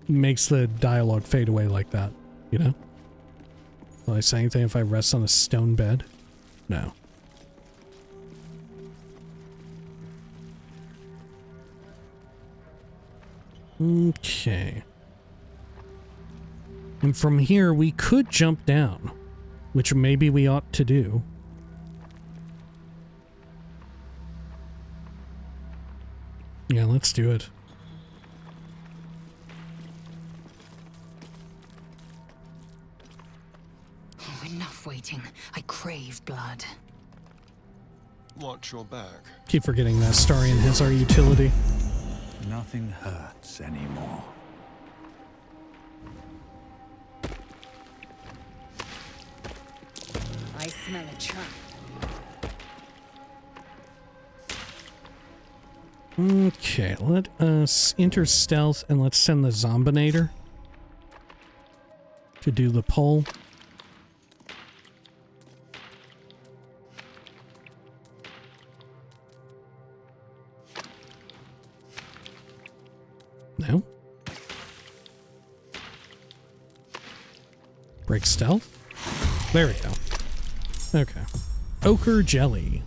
makes the dialogue fade away like that, you know? Will I say anything if I rest on a stone bed? No. Okay. And from here, we could jump down, which maybe we ought to do. Yeah, let's do it. Oh, enough waiting. I crave blood. Watch your back. Keep forgetting that Starian has our utility. Nothing hurts anymore. I smell a trap. Okay, let us enter stealth and let's send the Zombinator to do the pull. No. Break stealth. There we go. Okay. Ochre jelly.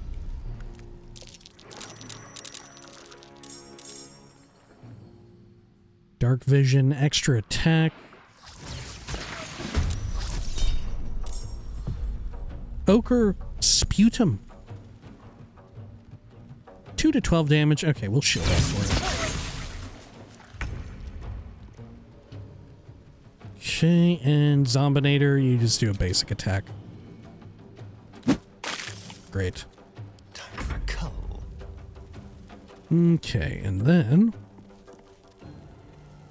Dark vision, extra attack. Ochre sputum. 2 to 12 damage. Okay, we'll shield up for it. Okay, and Zombinator, you just do a basic attack. Great. Time for a cull. Okay, and then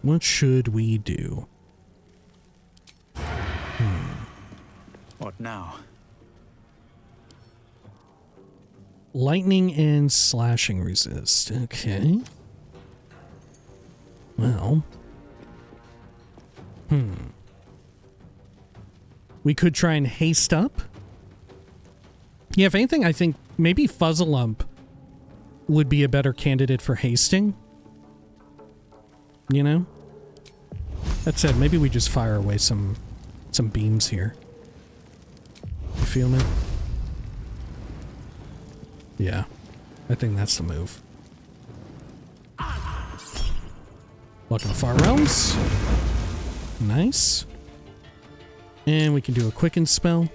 what should we do? What now? Lightning and slashing resist. Okay. Well. We could try and haste up. Yeah, if anything, I think maybe Fuzzalump would be a better candidate for hasting. You know? That said, maybe we just fire away some beams here. You feel me? Yeah. I think that's the move. Welcome to Far Realms. Nice. And we can do a quicken spell.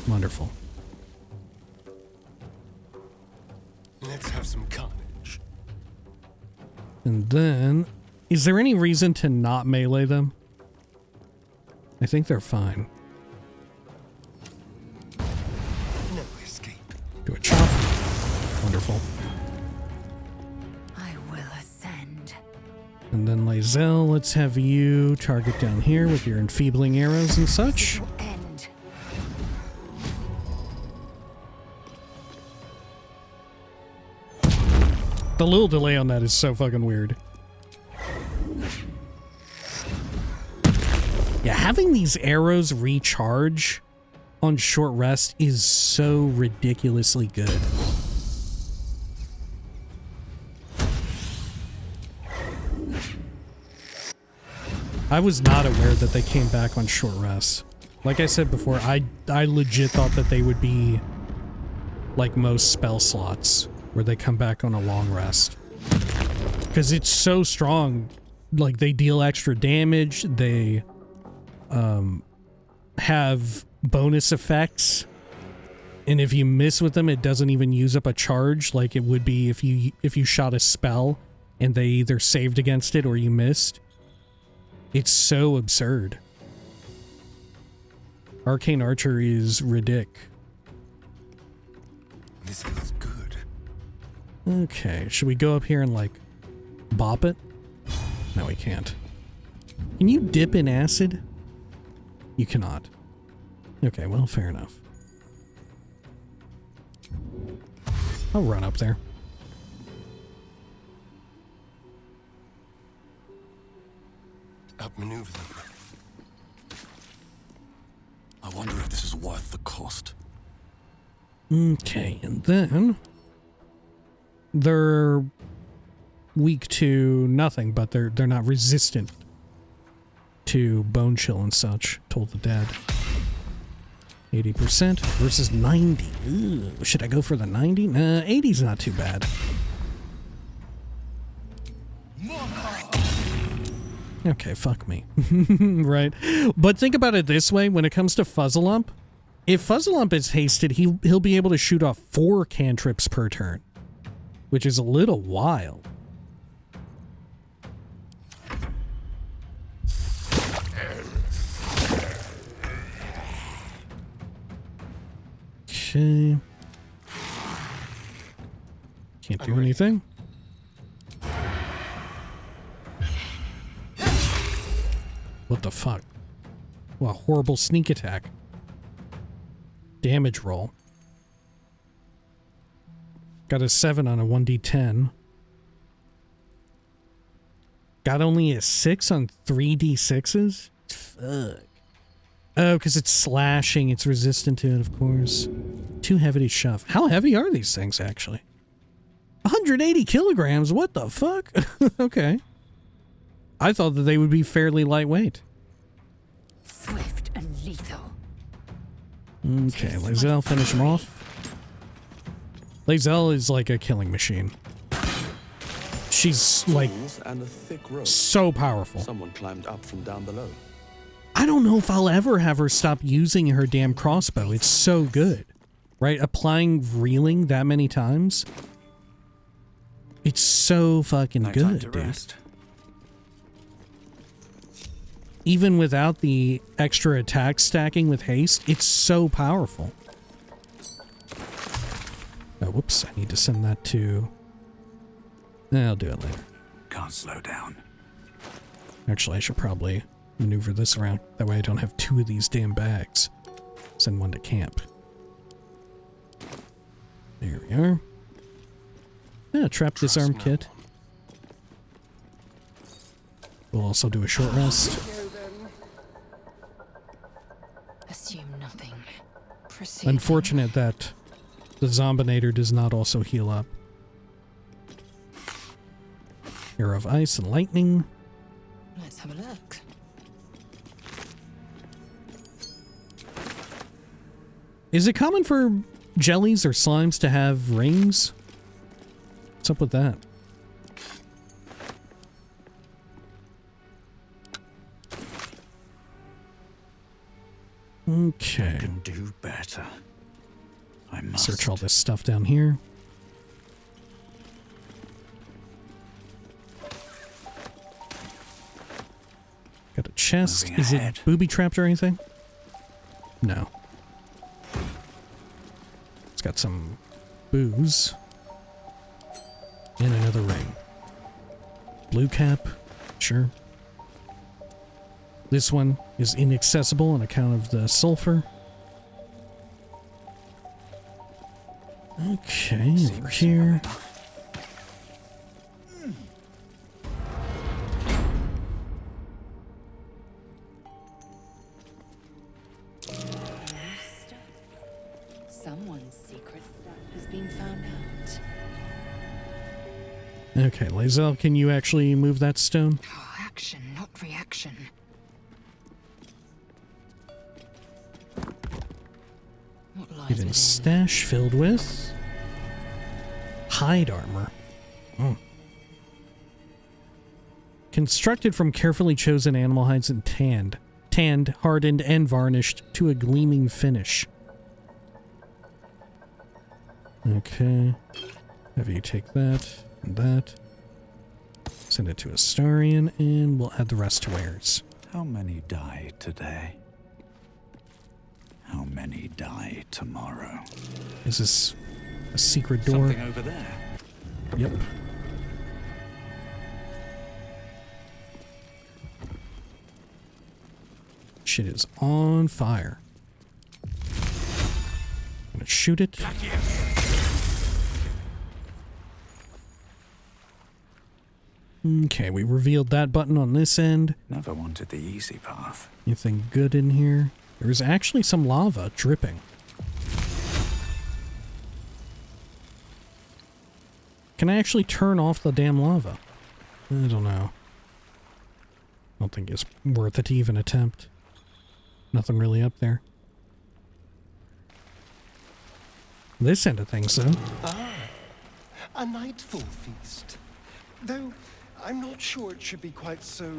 Wonderful. Let's have some carnage. And then, is there any reason to not melee them? I think they're fine. No escape. Do a chop. Wonderful. I will ascend. And then Lae'zel, let's have you target down here with your enfeebling arrows and such. End. The little delay on that is so fucking weird. Yeah, having these arrows recharge on short rest is so ridiculously good. I was not aware that they came back on short rest. Like I said before, I legit thought that they would be like most spell slots, where they come back on a long rest. Because it's so strong. Like, they deal extra damage, they have bonus effects, and if you miss with them, it doesn't even use up a charge like it would be if you shot a spell and they either saved against it or you missed. It's so absurd. Arcane Archer is ridic. This feels good. Okay, should we go up here and, like, bop it? No, we can't. Can you dip in acid? You cannot. Okay, well, fair enough. I'll run up there. Outmaneuver them. I wonder if this is worth the cost. Okay, and then they're weak to nothing, but they're not resistant to bone chill and such. Told the dead. 80% versus 90. Ooh, should I go for the 90? Nah, 80's not too bad. Okay, fuck me. Right? But think about it this way, when it comes to Fuzzlump, if Fuzzlump is hasted, he'll be able to shoot off 4 cantrips per turn, which is a little wild. Okay. Can't do anything. What the fuck? Wow, horrible sneak attack. Damage roll. Got a 7 on a 1d10. Got only a 6 on 3d6s? Fuck. Oh, because it's slashing. It's resistant to it, of course. Too heavy to shove. How heavy are these things, actually? 180 kilograms? What the fuck? Okay. I thought that they would be fairly lightweight. Swift and lethal. Okay, Lae'zel, finish him off. Lae'zel is like a killing machine. She's like and a thick rope. So powerful. Someone climbed up from down below. I don't know if I'll ever have her stop using her damn crossbow. It's so good. Right? Applying reeling that many times. It's so fucking good, dude. Rest. Even without the extra attack stacking with haste, it's so powerful. Oh, whoops. I need to send that to... I'll do it later. Can't slow down. Actually, I should probably maneuver this around. That way I don't have 2 of these damn bags. Send one to camp. There we are. Yeah, trap disarm kit. We'll also do a short rest. Assume nothing. Proceed. Unfortunate that the Zombinator does not also heal up. Arrow of Ice and Lightning. Let's have a look. Is it common for jellies or slimes to have rings? What's up with that? Okay. I can do better. I must search all this stuff down here. Got a chest. Moving Is ahead. it booby-trapped or anything? No. It's got some booze. And another ring. Blue cap. Sure. This one is inaccessible on account of the sulfur. Okay, over here. Someone's secret has been found out. Okay, Lae'zel, can you actually move that stone? Oh, action, not reaction. What lies Hidden within? stash filled with hide armor. Oh. Constructed from carefully chosen animal hides and tanned, hardened, and varnished to a gleaming finish. Okay. Have you take that and that. Send it to Astarion, and we'll add the rest to wares. How many die today? How many die tomorrow? Is this a secret door? Something over there. Yep. Shit is on fire. I'm gonna shoot it. Okay, we revealed that button on this end. Never wanted the easy path. Anything good in here? There's actually some lava dripping. Can I actually turn off the damn lava? I don't know. I don't think it's worth it to even attempt. Nothing really up there. This end of things, though. Ah, a nightfall feast. Though, I'm not sure it should be quite so...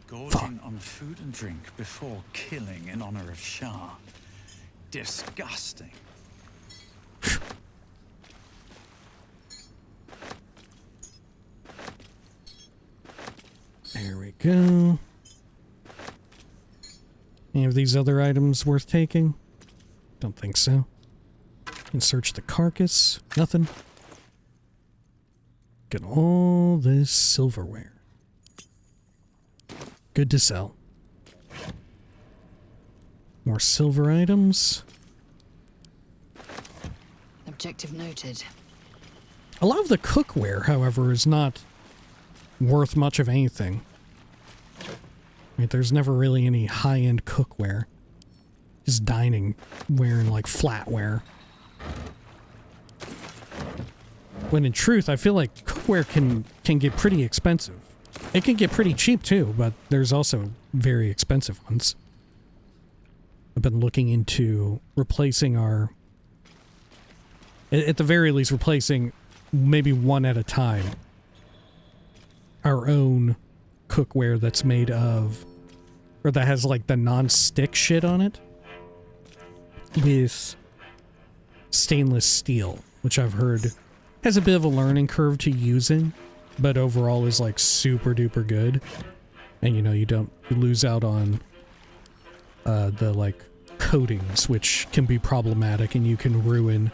Gorging on food and drink before killing in honor of Shah. Disgusting. There we go. Any of these other items worth taking? Don't think so. Can search the carcass. Nothing. Get all this silverware. Good to sell. More silver items. Objective noted. A lot of the cookware, however, is not worth much of anything. Right, there's never really any high-end cookware. Just dining ware and like flatware. When in truth, I feel like cookware can get pretty expensive. It can get pretty cheap too, but there's also very expensive ones. I've been looking into replacing our... At the very least, replacing maybe one at a time. Our own cookware that's made of... Or that has like the non-stick shit on it. With stainless steel, which I've heard has a bit of a learning curve to using, but overall is like super duper good. And you know, you lose out on the like coatings, which can be problematic and you can ruin.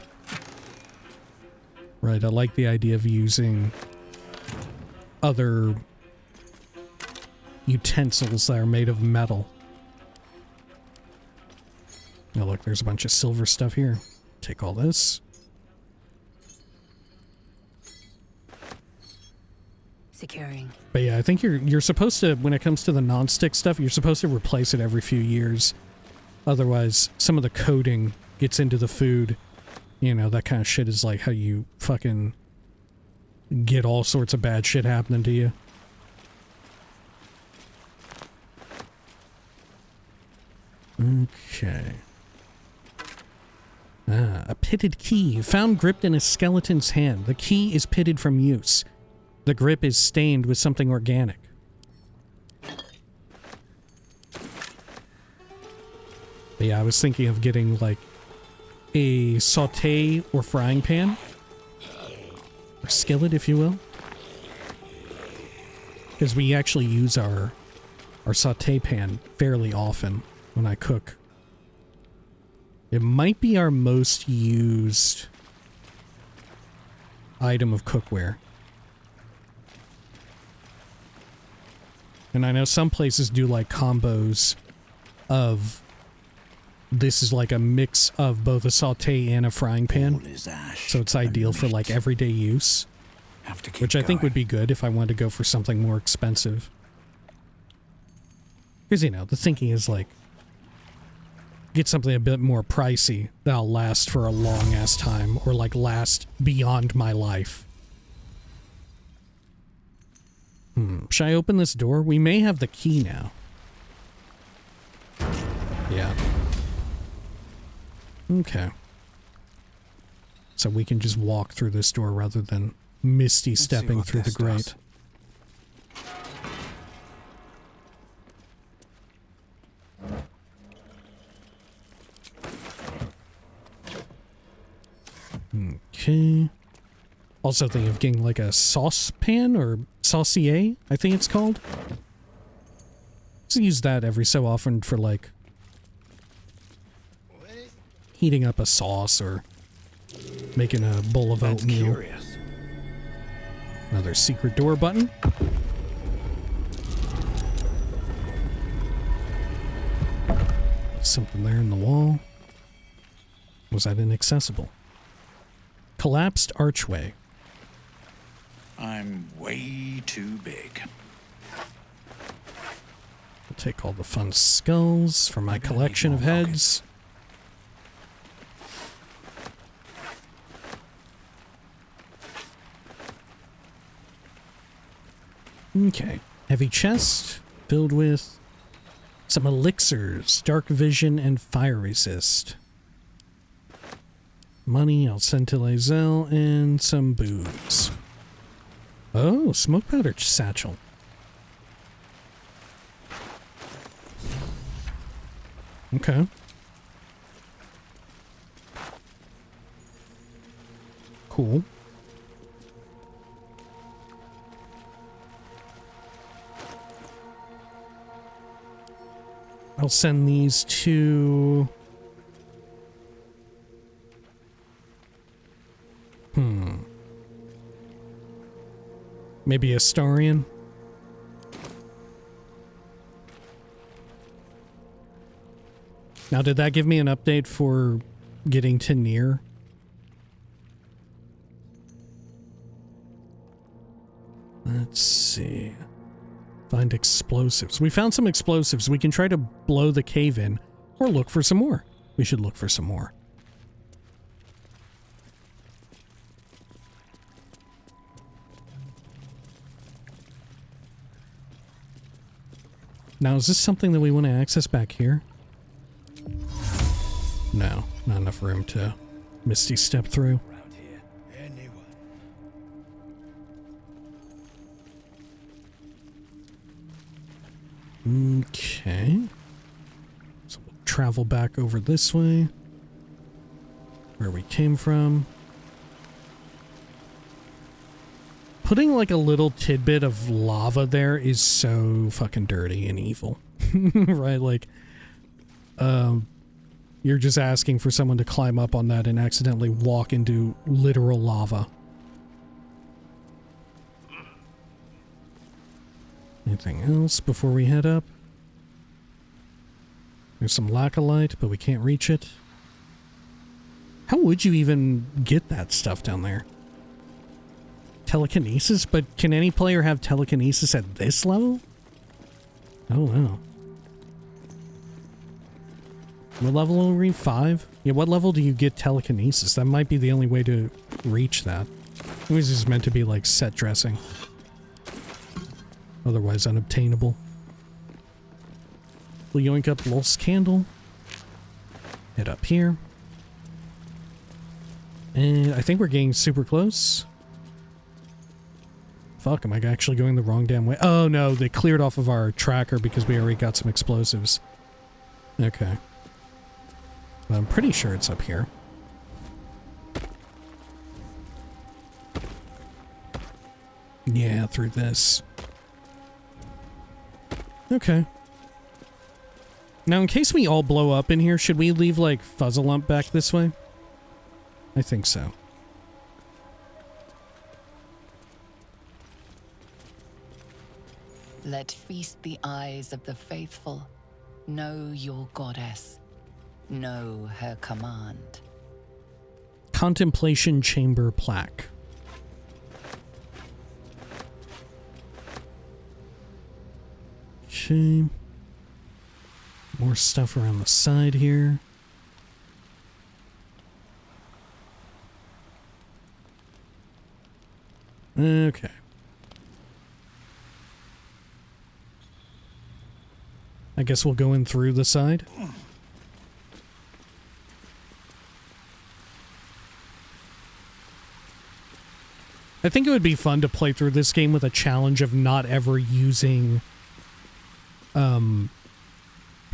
Right, I like the idea of using other utensils that are made of metal. Now look, there's a bunch of silver stuff here. Take all this. Securing. But yeah, I think you're supposed to, when it comes to the non-stick stuff, you're supposed to replace it every few years. Otherwise, some of the coating gets into the food. You know, that kind of shit is like how you fucking get all sorts of bad shit happening to you. Okay. Ah, a pitted key. Found gripped in a skeleton's hand. The key is pitted from use. The grip is stained with something organic. But yeah, I was thinking of getting like a saute or frying pan. Or skillet, if you will. Because we actually use our saute pan fairly often when I cook. It might be our most used item of cookware. And I know some places do like combos of this is like a mix of both a saute and a frying pan. So it's ideal for like everyday use. Which I think would be good if I wanted to go for something more expensive. Because, you know, the thinking is like, get something a bit more pricey that'll last for a long ass time or like last beyond my life. Should I open this door? We may have the key now. Yeah. Okay. So we can just walk through this door rather than misty stepping through the grate. Okay. Also thinking of getting like a saucepan or saucier, I think it's called. Just use that every so often for like heating up a sauce or making a bowl of oatmeal. Another secret door button. Something there in the wall. Was that inaccessible? Collapsed archway. I'm way too big. I'll take all the fun skulls for my collection of heads. Okay. Heavy chest filled with some elixirs, dark vision, and fire resist. Money, I'll send to Lae'zel, and some booze. Oh, smoke powder satchel. Okay. Cool. I'll send these to... Maybe Astarion? Now, did that give me an update for getting to Nere? Let's see. Find explosives. We found some explosives. We can try to blow the cave in or look for some more. We should look for some more. Now, is this something that we want to access back here? No, not enough room to misty step through. Okay. So we'll travel back over this way. Where we came from. Putting like a little tidbit of lava there is so fucking dirty and evil. Right? Like, you're just asking for someone to climb up on that and accidentally walk into literal lava. Anything else before we head up? There's some laccolite, but we can't reach it. How would you even get that stuff down there? Telekinesis? But can any player have telekinesis at this level? I don't know. What level are we? 5? Yeah, what level do you get telekinesis? That might be the only way to reach that. It was just meant to be like set dressing. Otherwise unobtainable. We'll yoink up Lolth's candle. Head up here. And I think we're getting super close. Fuck, am I actually going the wrong damn way? Oh no, they cleared off of our tracker because we already got some explosives. Okay. But I'm pretty sure it's up here. Yeah, through this. Okay. Now, in case we all blow up in here, should we leave, like, Fuzzalump back this way? I think so. Let feast the eyes of the faithful. Know your goddess. Know her command. Contemplation Chamber plaque. Okay. More stuff around the side here. Okay. I guess we'll go in through the side. I think it would be fun to play through this game with a challenge of not ever using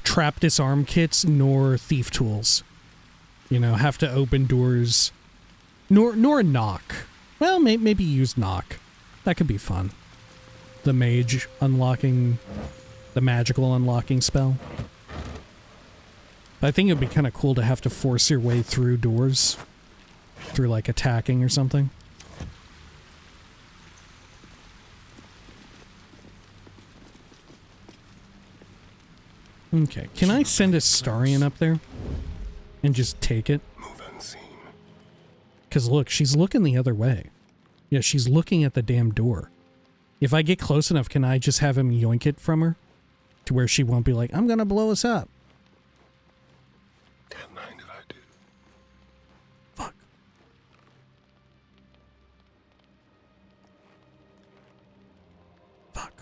trap disarm kits nor thief tools. You know, have to open doors nor knock. Well, maybe use knock. That could be fun. The mage unlocking the magical unlocking spell. But I think it would be kind of cool to have to force your way through doors through like attacking or something. Okay, can I send a Starian up there and just take it? Move unseen. Because look, she's looking the other way. Yeah, she's looking at the damn door. If I get close enough, can I just have him yoink it from her? To where she won't be like, I'm gonna blow us up. Don't mind if I do. Fuck. Fuck.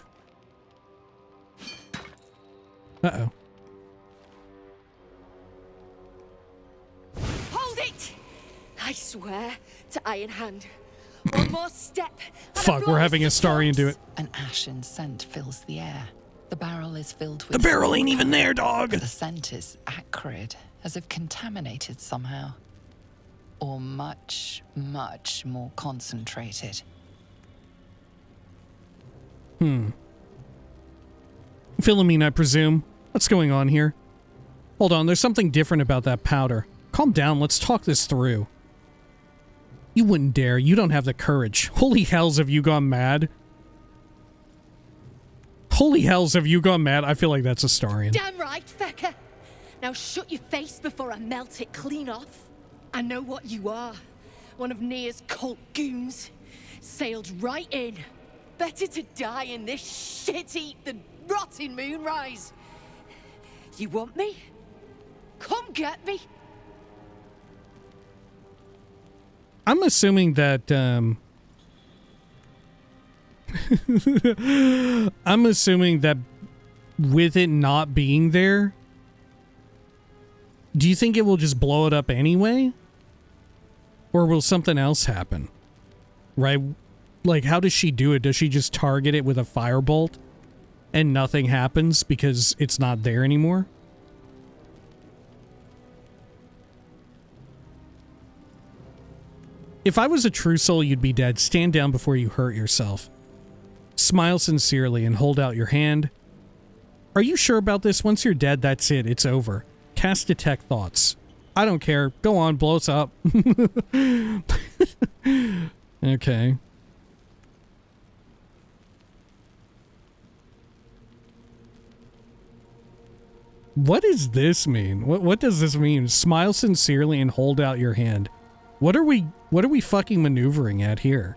Uh-oh. Hold it! I swear to Iron Hand. One more step. Fuck, we're having a Starian do it. An ashen scent fills the air. The barrel is filled with... The barrel ain't even there, dog! The scent is acrid, as if contaminated somehow. Or much, much more concentrated. Philomeen, I presume. What's going on here? Hold on, there's something different about that powder. Calm down, let's talk this through. You wouldn't dare. You don't have the courage. Holy hells, have you gone mad? Holy hells, have you gone mad? I feel like that's a Starian. Damn right, Fecker. Now shut your face before I melt it clean off. I know what you are. One of Nere's cult goons. Sailed right in. Better to die in this shit heap than rot in Moonrise. You want me? Come get me. I'm assuming that, I'm assuming that with it not being there, do you think it will just blow it up anyway? Or will something else happen? Right? Like, how does she do it? Does she just target it with a firebolt and nothing happens because it's not there anymore? If I was a true soul, you'd be dead. Stand down before you hurt yourself. Smile sincerely and hold out your hand. Are you sure about this? Once you're dead, that's it. It's over. Cast detect thoughts. I don't care. Go on, blow us up. Okay. What does this mean? What does this mean? Smile sincerely and hold out your hand. What are we fucking maneuvering at here?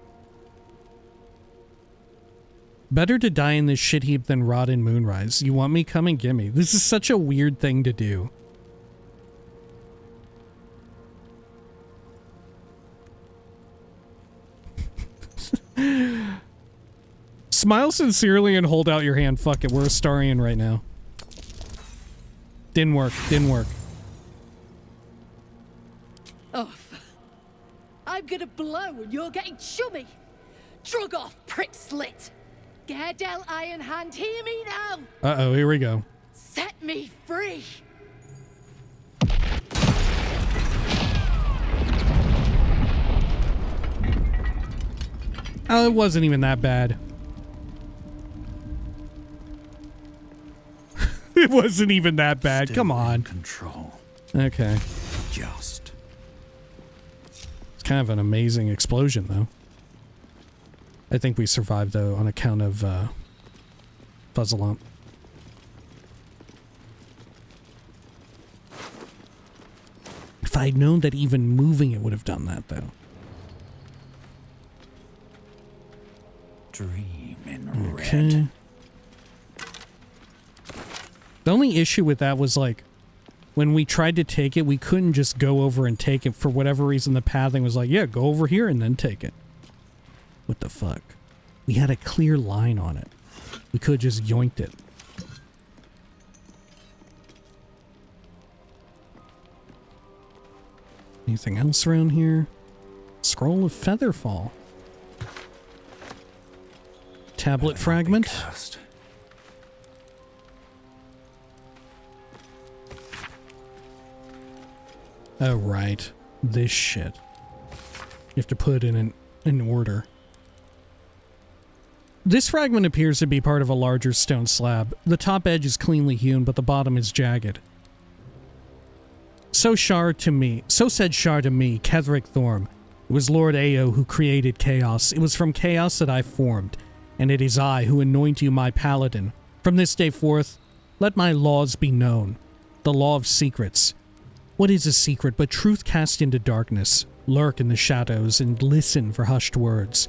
Better to die in this shit heap than rot in Moonrise. You want me? Come and get me. This is such a weird thing to do. Smile sincerely and hold out your hand. Fuck it, we're a Starian right now. Didn't work, didn't work. Oh, I'm gonna blow and you're getting chummy. Drug off, prick slit. Gerdel Iron Hand, hear me now. Uh-oh, here we go. Set me free. Oh, it wasn't even that bad. It wasn't even that bad. Still Come on. in control. Okay. Just. It's kind of an amazing explosion, though. I think we survived, though, on account of Fuzzlemont. If I had known that even moving it would have done that, though. Dream in Okay. red. The only issue with that was, like, when we tried to take it, we couldn't just go over and take it. For whatever reason, the pathing was like, yeah, go over here and then take it. What the fuck? We had a clear line on it. We could have just yoinked it. Anything else around here? Scroll of Featherfall. Tablet fragment. Oh, right. This shit. You have to put it in order. This fragment appears to be part of a larger stone slab. The top edge is cleanly hewn, but the bottom is jagged. So said Shar to me, Ketheric Thorm. It was Lord Ao who created chaos. It was from chaos that I formed, and it is I who anoint you my paladin. From this day forth, let my laws be known. The law of secrets. What is a secret but truth cast into darkness? Lurk in the shadows and listen for hushed words.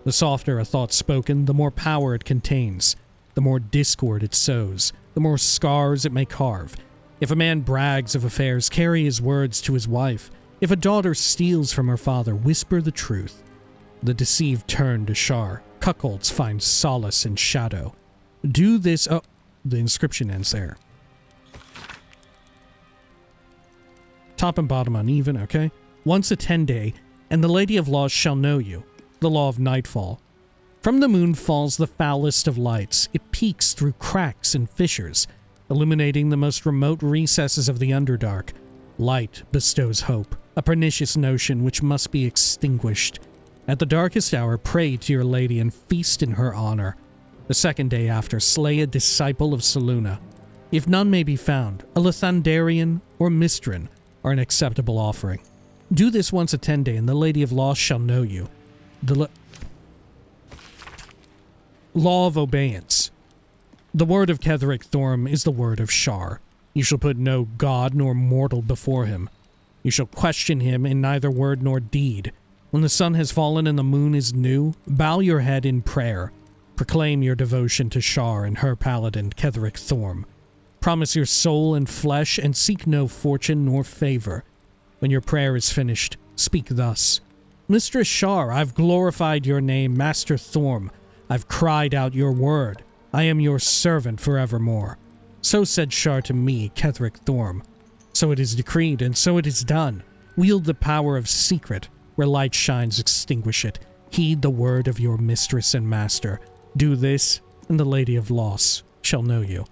The softer a thought spoken, the more power it contains. The more discord it sows, the more scars it may carve. If a man brags of affairs, carry his words to his wife. If a daughter steals from her father, whisper the truth. The deceived turn to Shar. Cuckolds find solace in shadow. Do this— oh, the inscription ends there. Top and bottom uneven, okay? Once a 10-day, and the Lady of Laws shall know you. The law of nightfall. From the moon falls the foulest of lights. It peeks through cracks and fissures, illuminating the most remote recesses of the Underdark. Light bestows hope, a pernicious notion which must be extinguished. At the darkest hour, pray to your lady and feast in her honor. The second day after, slay a disciple of Selûne. If none may be found, a Lathandarian or Mistran are an acceptable offering. Do this once a 10-day, and the Lady of Law shall know you. The law of obeyance. The word of Ketheric Thorm is the word of Shar. You shall put no god nor mortal before him. You shall question him in neither word nor deed. When the sun has fallen and the moon is new, bow your head in prayer. Proclaim your devotion to Shar and her paladin, Ketheric Thorm. Promise your soul and flesh and seek no fortune nor favor. When your prayer is finished, speak thus. Mistress Shar, I've glorified your name, Master Thorm. I've cried out your word. I am your servant forevermore. So said Shar to me, Ketheric Thorm. So it is decreed, and so it is done. Wield the power of secret. Where light shines, extinguish it. Heed the word of your mistress and master. Do this, and the Lady of Loss shall know you.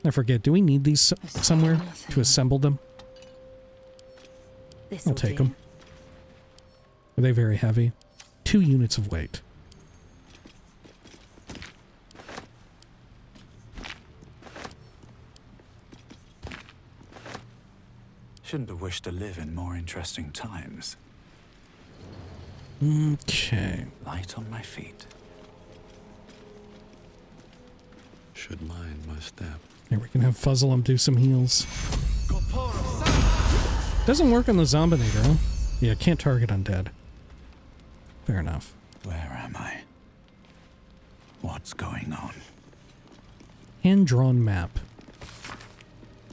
I forget, do we need these somewhere to assemble them? I'll take them. Are they very heavy? 2 units of weight. Shouldn't have wished to live in more interesting times. Okay. Light on my feet. Should mind my step. Here, we can have Fuzzlem do some heals. Doesn't work on the Zombinator, huh? Yeah, can't target undead. Fair enough. Where am I? What's going on? Hand-drawn map.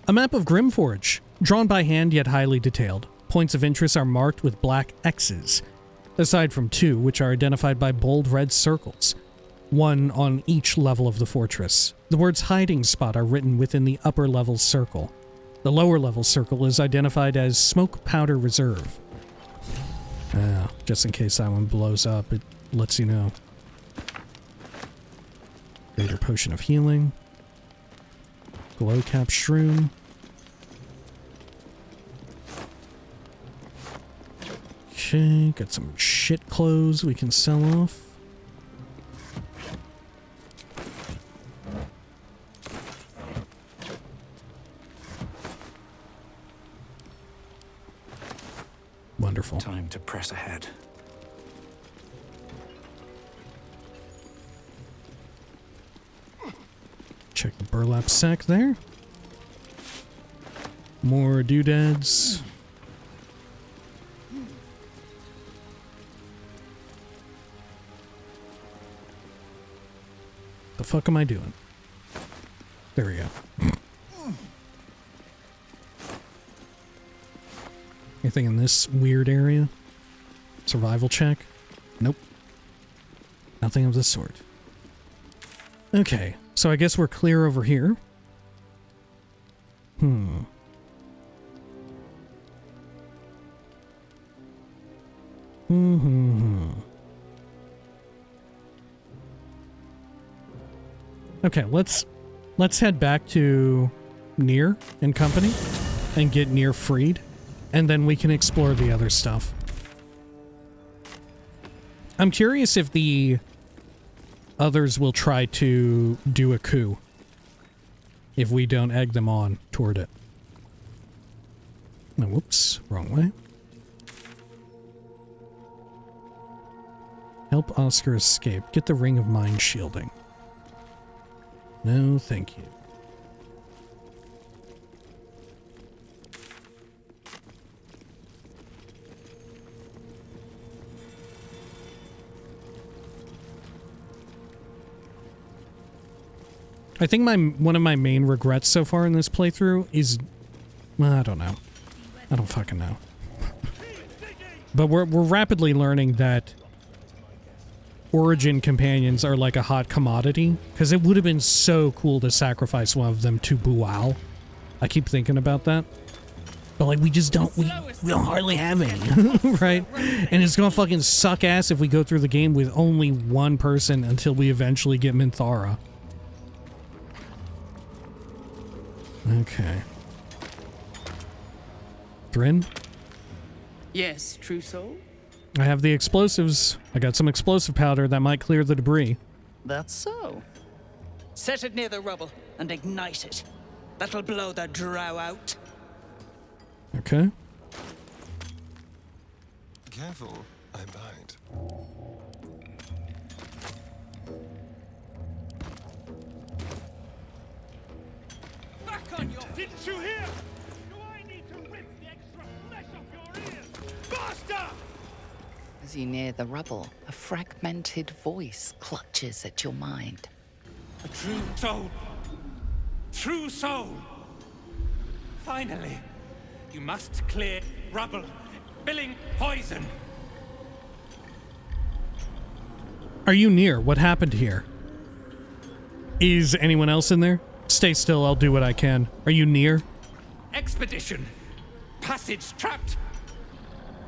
A map of Grimforge, drawn by hand yet highly detailed. Points of interest are marked with black X's, aside from 2 which are identified by bold red circles, 1 on each level of the fortress. The words hiding spot are written within the upper level circle. The lower level circle is identified as smokepowder reserve. Just in case that one blows up, it lets you know. Greater potion of healing. Glow cap shroom. Okay, got some shit clothes we can sell off. Wonderful. Time to press ahead. Check the burlap sack there. More doodads. The fuck am I doing? There we go. Anything in this weird area? Survival check? Nope. Nothing of the sort. Okay, so I guess we're clear over here. Okay, let's head back to Nere and company and get Nere freed, and then we can explore the other stuff. I'm curious if the others will try to do a coup if we don't egg them on toward it. Oh, whoops, wrong way. Help Oscar escape. Get the ring of mind shielding. No, thank you. I think one of my main regrets so far in this playthrough is, well, I don't know. I don't fucking know. But we're rapidly learning that Origin companions are like a hot commodity, because it would have been so cool to sacrifice one of them to Bual. I keep thinking about that. But like, we just don't, we don't hardly have any, right? And it's gonna fucking suck ass if we go through the game with only one person until we eventually get Minthara. Okay. Drin? Yes, true soul? I have the explosives. I got some explosive powder that might clear the debris. That's so. Set it near the rubble and ignite it. That'll blow the drow out. Okay. Careful, I bite. Back on your... Didn't you hear? Do I need to rip the extra flesh off your ears? Faster! As you near the rubble, a fragmented voice clutches at your mind. A true soul. True soul. Finally, you must clear rubble, spilling poison. Are you Nere? What happened here? Is anyone else in there? Stay still, I'll do what I can. Are you Nere? Expedition. Passage trapped.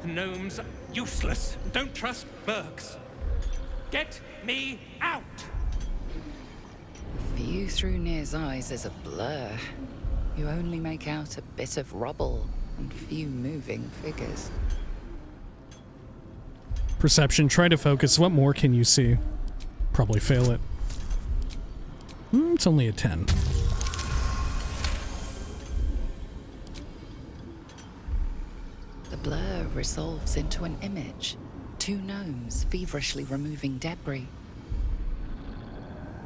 Gnomes useless. Don't trust Berks. Get me out. View through Nere's eyes is a blur. You only make out a bit of rubble and few moving figures. Perception, try to focus. What more can you see? Probably fail it. It's only a 10. The blur resolves into an image. Two gnomes feverishly removing debris,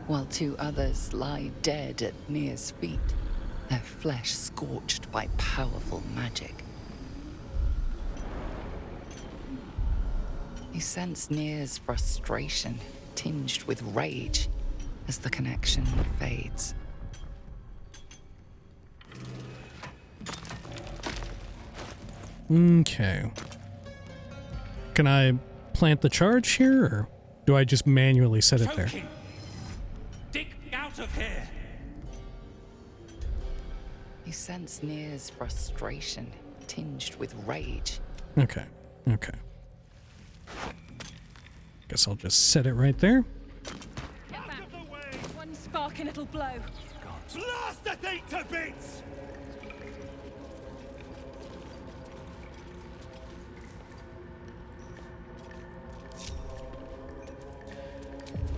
while two others lie dead at Nere's feet, their flesh scorched by powerful magic. You sense Nere's frustration, tinged with rage, as the connection fades. Okay. Can I plant the charge here, or do I just manually set it there? Dig out of here. You sense Nere's frustration, tinged with rage. Okay. Okay. Guess I'll just set it right there. Get back. One spark and it'll blow. Blast the thing to bits!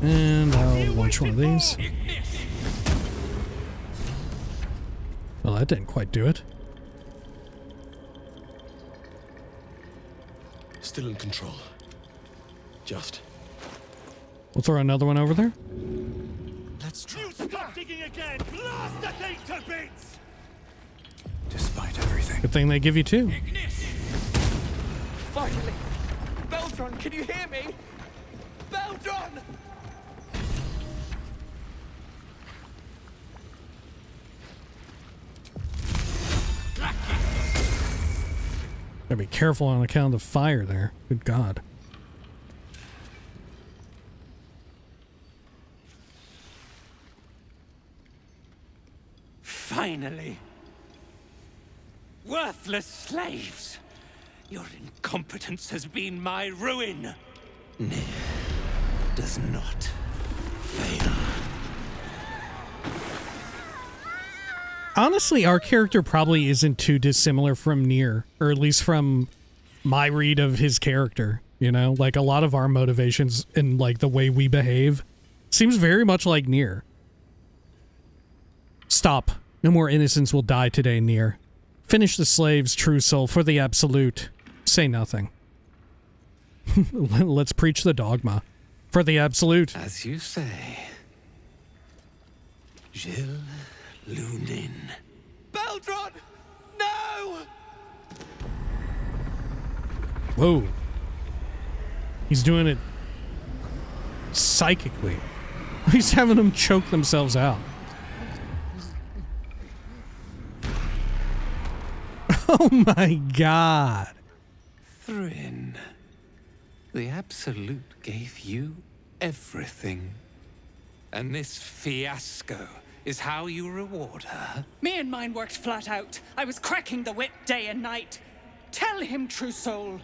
And I'll launch one of these. Well, that didn't quite do it. Still in control. Just. We'll throw another one over there. Let's try. You stop digging again! Blast the thing to bits! Despite everything. Good thing they give you two. Finally! Baldur, can you hear me? Baldur! Gotta be careful on account of the fire there. Good God. Finally. Worthless slaves. Your incompetence has been my ruin. Nere does not fail. Honestly, our character probably isn't too dissimilar from Nere, or at least from my read of his character, you know? Like, a lot of our motivations and, like, the way we behave seems very much like Nere. Stop. No more innocents will die today, Nere. Finish the slaves, true soul, for the absolute. Say nothing. Let's preach the dogma. For the absolute. As you say. Gil Lunin. Baldur! No! Whoa. He's doing it psychically. He's having them choke themselves out. Oh my God. Thryn. The Absolute gave you everything. And this fiasco is how you reward her? Me and mine worked flat out. I was cracking the whip day and night. Tell him, true soul.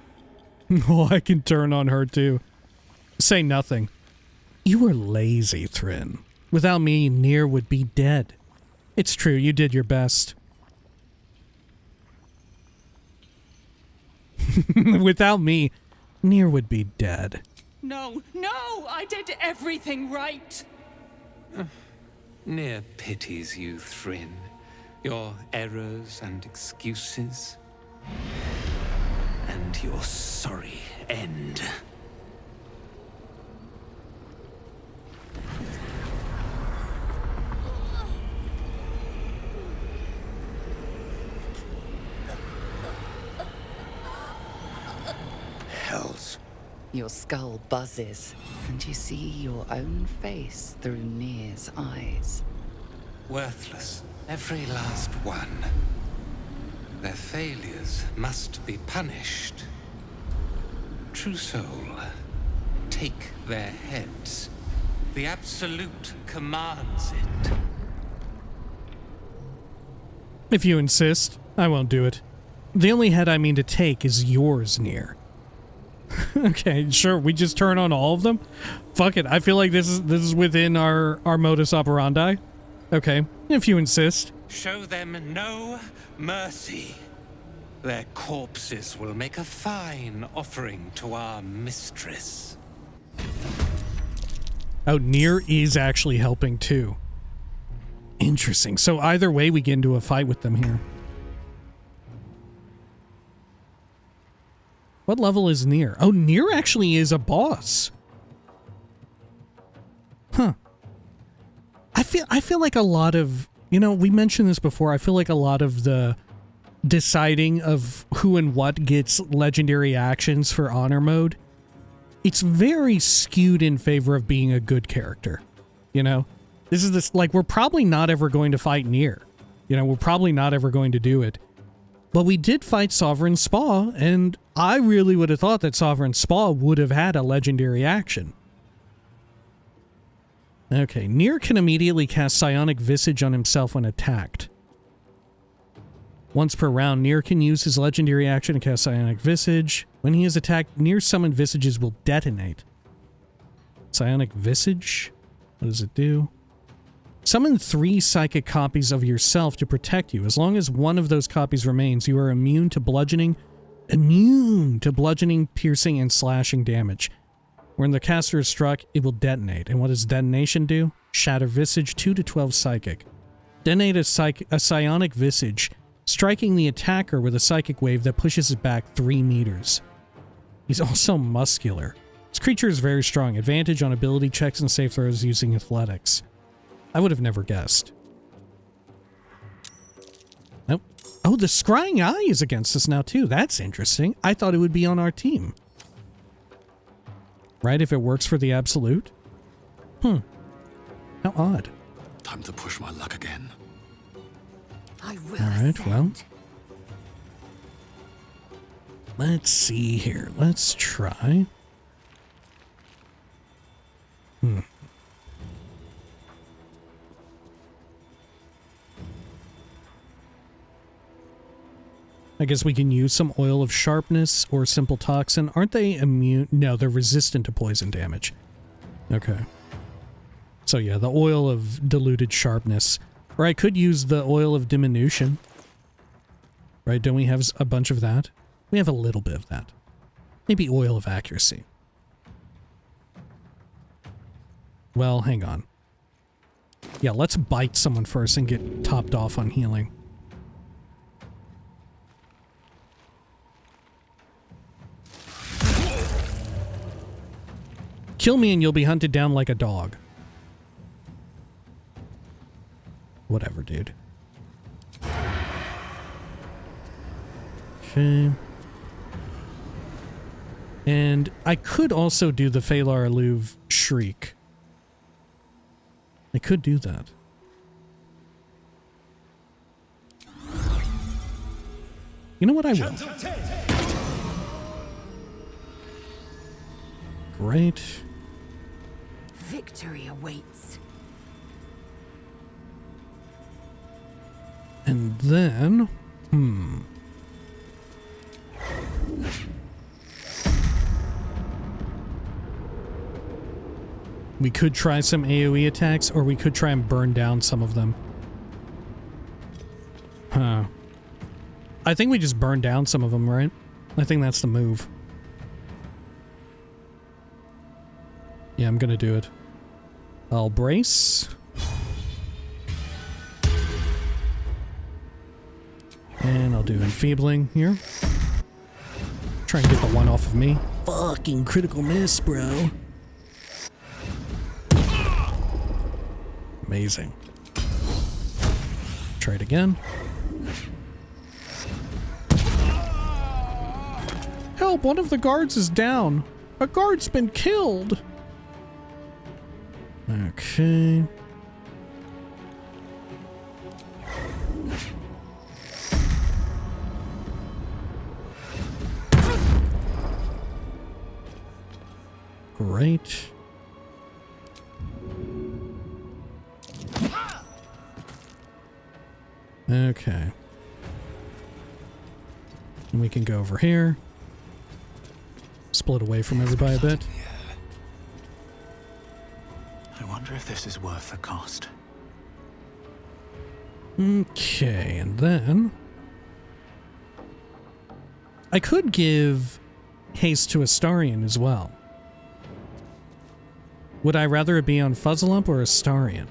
Oh, I can turn on her too. Say nothing. You were lazy, Thryn. Without me, Nere would be dead. It's true, you did your best. Without me, Nere would be dead. No, no! I did everything right! Nere pities you, Thryn. Your errors and excuses. And your sorry end. Hells. Your skull buzzes, and you see your own face through Nere's eyes. Worthless, every last one. Their failures must be punished. True soul, take their heads. The Absolute commands it. If you insist, I won't do it. The only head I mean to take is yours, Nere. Okay, sure, we just turn on all of them? Fuck it, I feel like this is within our modus operandi. Okay, if you insist. Show them no mercy. Their corpses will make a fine offering to our mistress. Oh, Nere is actually helping too. Interesting. So either way, we get into a fight with them here. What level is Nere? Oh, Nere actually is a boss. Huh. I feel like a lot of, you know, we mentioned this before, I feel like a lot of the deciding of who and what gets legendary actions for honor mode, it's very skewed in favor of being a good character. You know? This is this, like, we're probably not ever going to fight Nere. You know, we're probably not ever going to do it. But we did fight Sovereign Spa, and I really would have thought that Sovereign Spa would have had a legendary action. Okay, Nere can immediately cast Psionic Visage on himself when attacked. Once per round, Nere can use his legendary action to cast Psionic Visage. When he is attacked, Nere summoned Visages will detonate. Psionic Visage? What does it do? Summon 3 psychic copies of yourself to protect you. As long as one of those copies remains, you are immune to bludgeoning, piercing, and slashing damage. When the caster is struck, it will detonate. And what does detonation do? Shatter Visage, 2 to 12 psychic. Detonate a psionic visage, striking the attacker with a psychic wave that pushes it back 3 meters. He's also muscular. This creature is very strong. Advantage on ability checks and save throws using athletics. I would have never guessed. Nope. Oh, the Scrying Eye is against us now too. That's interesting. I thought it would be on our team. Right, if it works for the absolute? How odd. Time to push my luck again. I will. Alright, well. Let's see here. Let's try. I guess we can use some oil of sharpness or simple toxin. Aren't they immune? No, they're resistant to poison damage. Okay. So yeah, the oil of diluted sharpness. Or I could use the oil of diminution. Right, don't we have a bunch of that? We have a little bit of that. Maybe oil of accuracy. Well, hang on. Yeah, let's bite someone first and get topped off on healing. Kill me and you'll be hunted down like a dog. Whatever, dude. Okay. And I could also do the Phalar Alluve Shriek. I could do that. You know what? I will. Great. Victory awaits. And then, we could try some AoE attacks, or we could try and burn down some of them. I think we just burn down some of them, right? I think that's the move. Yeah, I'm gonna do it. I'll brace. And I'll do enfeebling here. Try and get the one off of me. Fucking critical miss, bro. Amazing. Try it again. Help, one of the guards is down. A guard's been killed. Okay. Great. Okay. And we can go over here. Split away from everybody a bit. I wonder if this is worth the cost. Okay, and then I could give haste to Astarion as well. Would I rather it be on Fuzzlump or Astarion?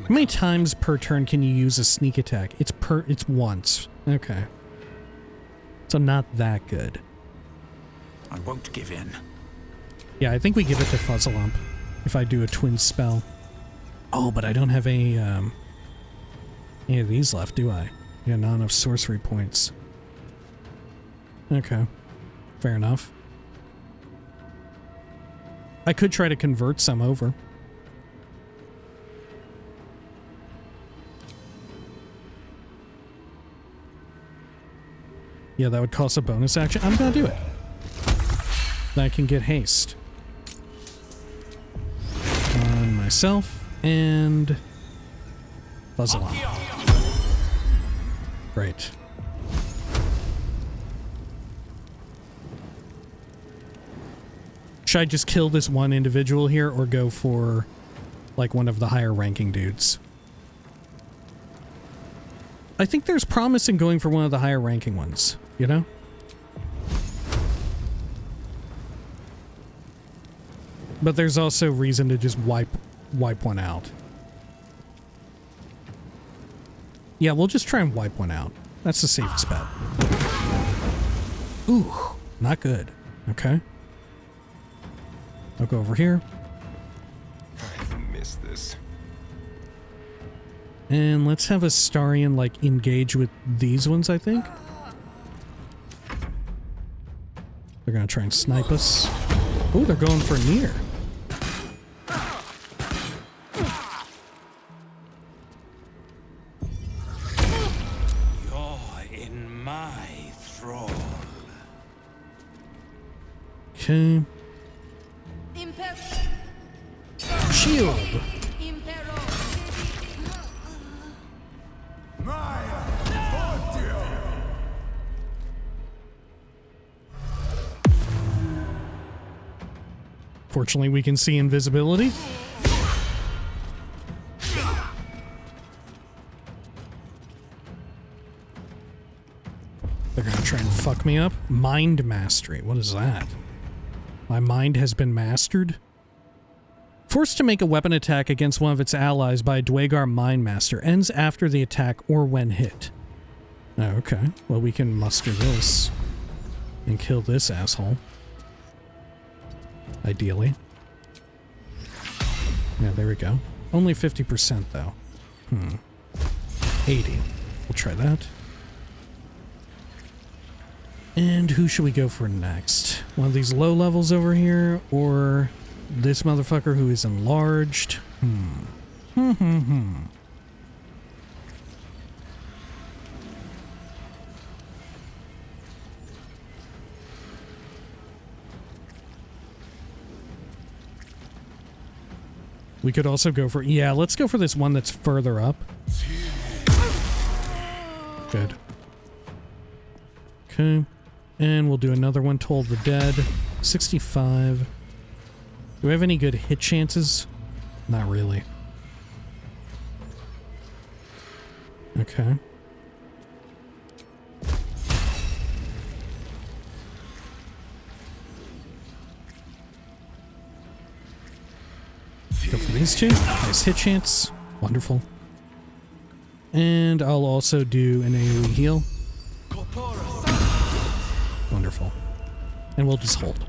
How many times per turn can you use a sneak attack? It's once. Okay. So not that good. I won't give in. Yeah, I think we give it to Fuzzlump if I do a twin spell. Oh, but I don't have any of these left, do I? Yeah, not enough sorcery points. Okay. Fair enough. I could try to convert some over. Yeah, that would cost a bonus action. I'm gonna do it. Then I can get haste. On myself and Fuzzlump. Great. Should I just kill this one individual here or go for like one of the higher ranking dudes? I think there's promise in going for one of the higher ranking ones, you know? But there's also reason to just wipe one out. Yeah, we'll just try and wipe one out. That's the safest bet. Ooh, not good. Okay. I'll go over here. I missed this. And let's have Astarion, like, engage with these ones, I think. They're gonna try and snipe us. Oh, they're going for Nere. You're in my thrall. Okay. Shield. Fortunately, we can see invisibility. They're gonna try and fuck me up. Mind mastery. What is that? My mind has been mastered? Forced to make a weapon attack against one of its allies by a Duergar Mind Master. Ends after the attack or when hit. Oh, okay. Well, we can muster this and kill this asshole. Ideally. Yeah, there we go. Only 50% though. 80. We'll try that. And who should we go for next? One of these low levels over here, or this motherfucker who is enlarged? We could also go for... Yeah, let's go for this one that's further up. Good. Okay. And we'll do another one, Toll the Dead. 65. Do we have any good hit chances? Not really. Okay. Go for these two. Nice hit chance. Wonderful. And I'll also do an AoE heal. Wonderful. And we'll just hold.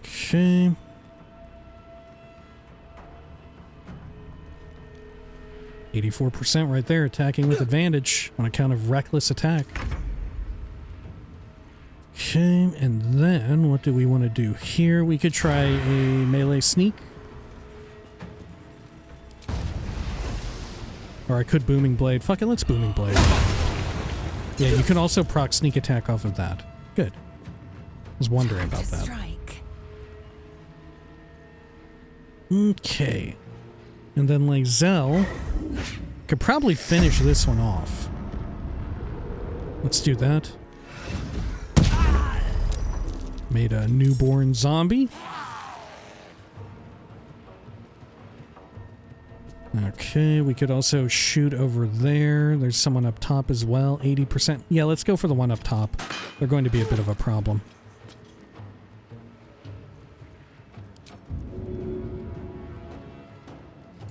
Okay. %, right there, attacking with advantage on account of reckless attack. Okay, and then what do we want to do here? We could try a melee sneak. Or I could Booming Blade. Fuck it, let's Booming Blade. Yeah, you can also proc sneak attack off of that. Good. I was wondering about that. Okay. And then Lae'zel could probably finish this one off. Let's do that. Made a newborn zombie. Okay, we could also shoot over there. There's someone up top as well, 80%. Yeah, let's go for the one up top. They're going to be a bit of a problem.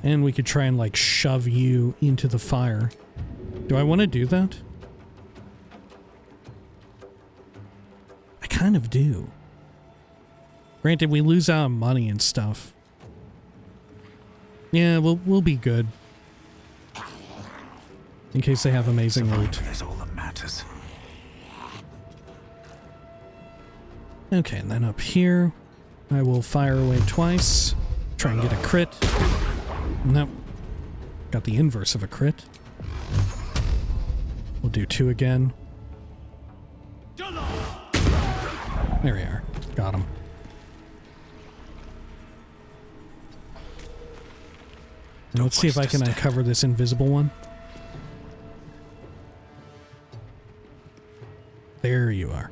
And we could try and, like, shove you into the fire. Do I want to do that? I kind of do. Granted, we lose out on money and stuff. Yeah, we'll be good. In case they have amazing loot. Is all that matters. Okay, and then up here, I will fire away twice. Try and get a crit. Nope. Got the inverse of a crit. We'll do 2 again. There we are. Got him. And let's see if I can uncover this invisible one. There you are.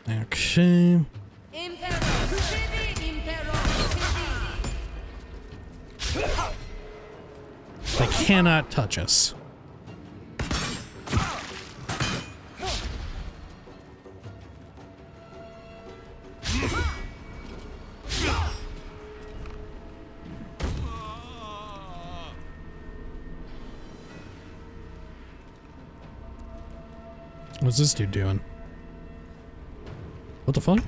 Okay. cannot touch us. What's this dude doing? What the fuck?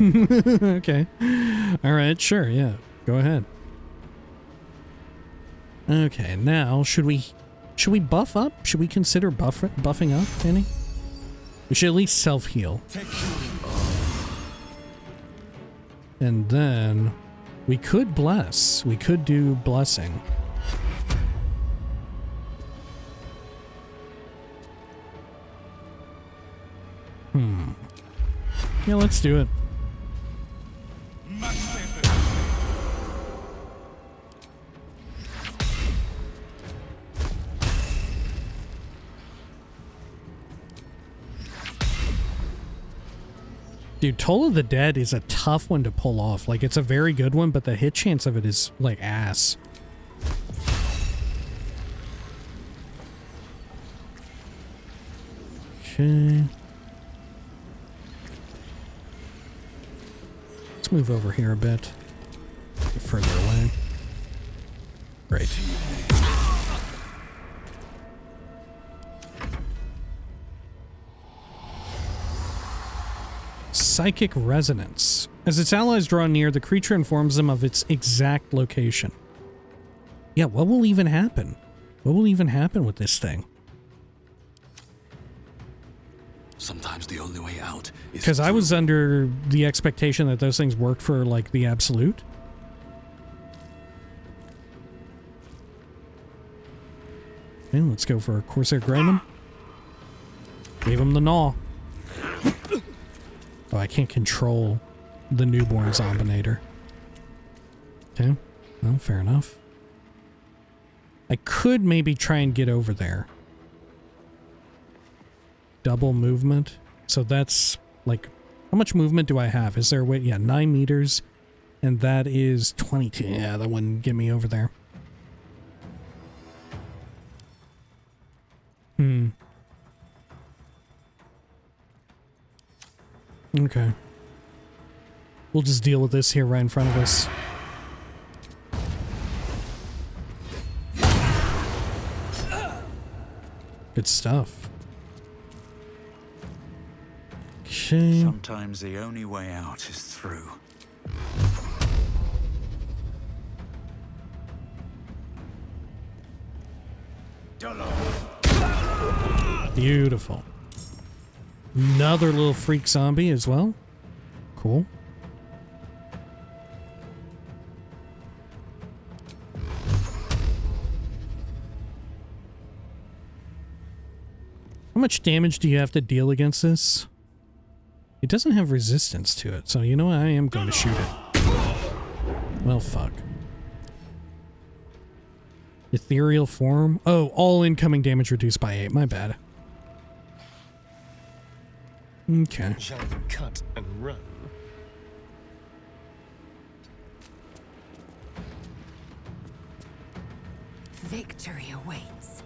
Okay. Alright, sure, yeah. Go ahead. Okay, now, should we buff up? Should we consider buffing up, Danny? We should at least self-heal. And then, we could bless. We could do blessing. Yeah, let's do it. Dude, Toll of the Dead is a tough one to pull off. Like, it's a very good one, but the hit chance of it is, like, ass. Okay. Let's move over here a bit. Get further away. Great. Psychic resonance. As its allies draw near, the creature informs them of its exact location. Yeah, what will even happen? What will even happen with this thing? Sometimes the only way out is... Because I was under the expectation that those things worked for, like, the absolute. Okay, let's go for a Corsair Grayman. Gave him the gnaw. Oh, I can't control the newborn Zombinator. Okay, well, fair enough. I could maybe try and get over there. Double movement. So that's, like, how much movement do I have? Is there a way? Yeah, 9 meters. And that is 22. Yeah, that wouldn't get me over there. Okay. We'll just deal with this here right in front of us. Good stuff. Okay. Sometimes the only way out is through. Beautiful. Another little freak zombie as well. Cool. How much damage do you have to deal against this? It doesn't have resistance to it, so you know what? I am going to shoot it. Well, fuck. Ethereal form? Oh, all incoming damage reduced by 8. My bad. Okay. Shall we cut and run? Victory awaits.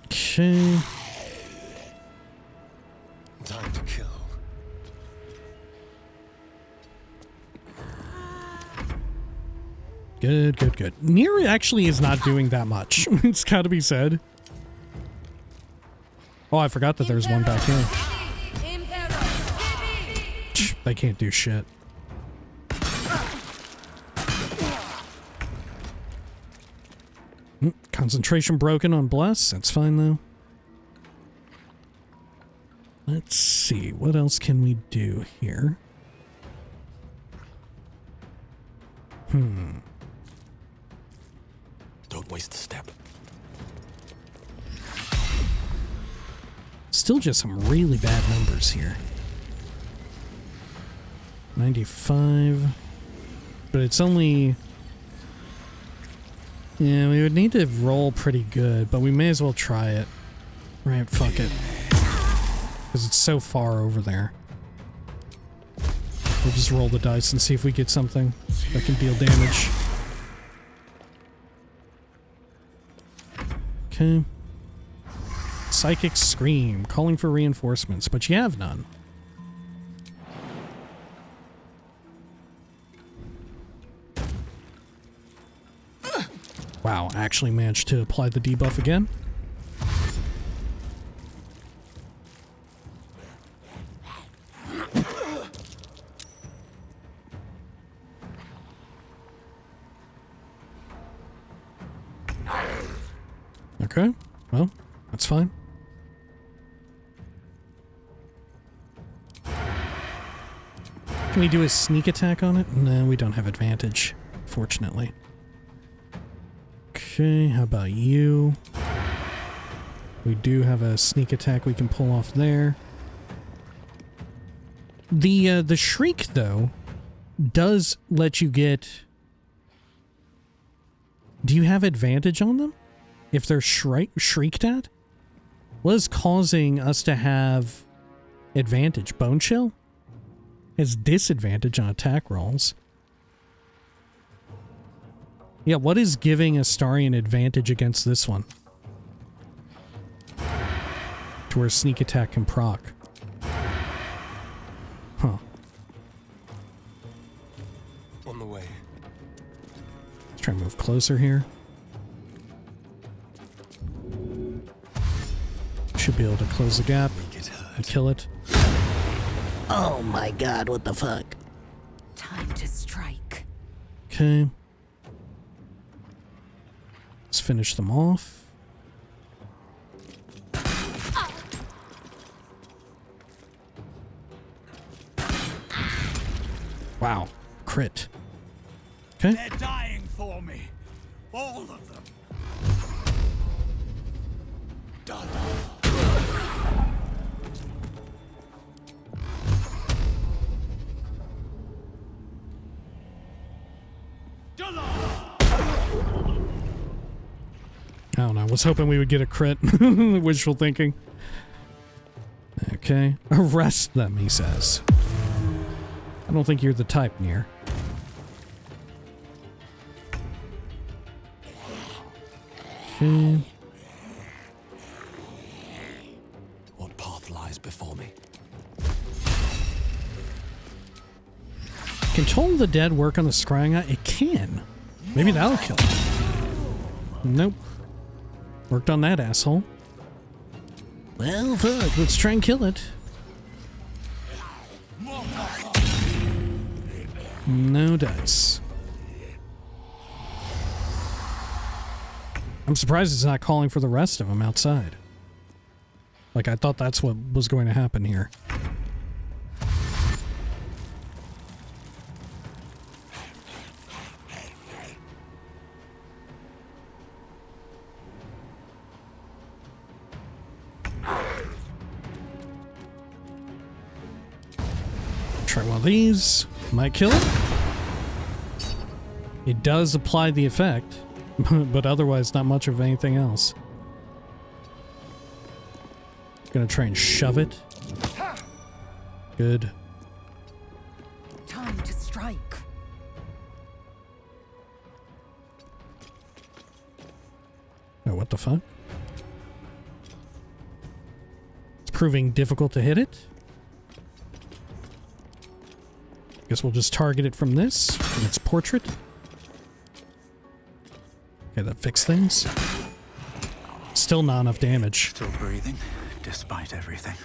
Okay. Time to kill. Good, good, good. Nere actually is not doing that much. It's gotta be said. Oh, I forgot that there's one back here. They can't do shit. Concentration broken on Bless. That's fine, though. Let's see. What else can we do here? Don't waste a step. Still just some really bad numbers here. 95. But it's only... Yeah, we would need to roll pretty good, but we may as well try it. Right, fuck it. Because it's so far over there. We'll just roll the dice and see if we get something that can deal damage. Okay. Psychic Scream, calling for reinforcements, but you have none. Wow, actually managed to apply the debuff again. Okay, well, that's fine. Can we do a sneak attack on it? No, we don't have advantage, fortunately. Okay, how about you? We do have a sneak attack we can pull off there. The Shriek, though, does let you get... Do you have advantage on them? If they're shrieked at? What is causing us to have advantage? Bone Chill? Has disadvantage on attack rolls. Yeah, what is giving Astarion advantage against this one? To where sneak attack can proc. Huh. On the way. Let's try and move closer here. Should be able to close the gap and kill it. Oh my god, what the fuck? Time to strike. Okay. Let's finish them off. Wow. Crit. Okay. They're dying for me. All of them. Done. I don't know. I was hoping we would get a crit. Wishful thinking. Okay. Arrest them, he says. I don't think you're the type, Nere. Okay. What path lies before me? Can Toll of the Dead work on the scrying eye? It can. Maybe that'll kill him. Nope. Worked on that asshole. Well, fuck. Let's try and kill it. No dice. I'm surprised it's not calling for the rest of them outside. Like, I thought that's what was going to happen here. Try one of these. Might kill it. It does apply the effect, but otherwise not much of anything else. Gonna try and shove it. Good. Time to strike. Oh, what the fuck? It's proving difficult to hit it. Guess we'll just target it from this, from its portrait. Okay, that fixed things. Still not enough damage. Still breathing, despite everything.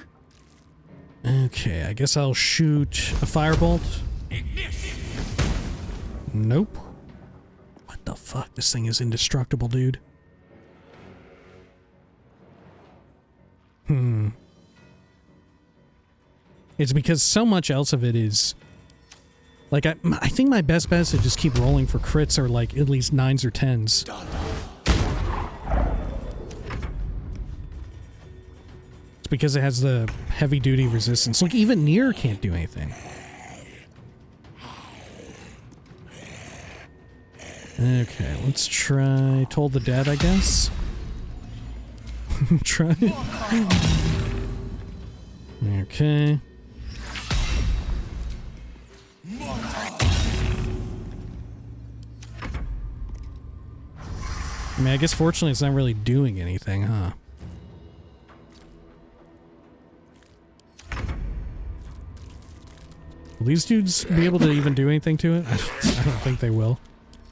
Okay, I guess I'll shoot a firebolt. Nope. What the fuck? This thing is indestructible, dude. It's because so much else of it is... Like, I think my best bet is to just keep rolling for crits or, like, at least 9s or 10s. It's because it has the heavy-duty resistance. Look, even Nere can't do anything. Okay, let's try Toll the Dead, I guess. Try it. Okay. I mean, I guess fortunately it's not really doing anything, huh? Will these dudes be able to even do anything to it? I don't think they will.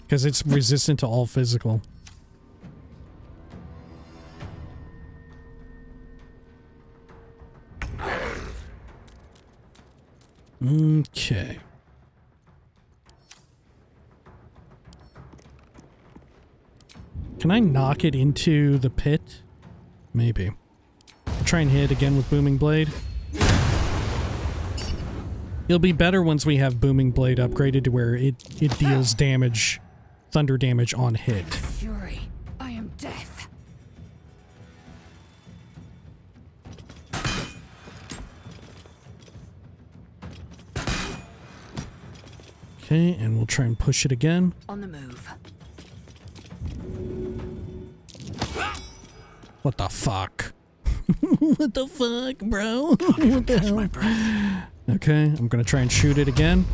Because it's resistant to all physical. Okay. Can I knock it into the pit? Maybe. Try and hit again with Booming Blade. It'll be better once we have Booming Blade upgraded to where it deals damage, thunder damage on hit. Fury, I am death. Okay, and we'll try and push it again. On the move. What the fuck? What the fuck, bro? What the hell? Okay, I'm gonna try and shoot it again.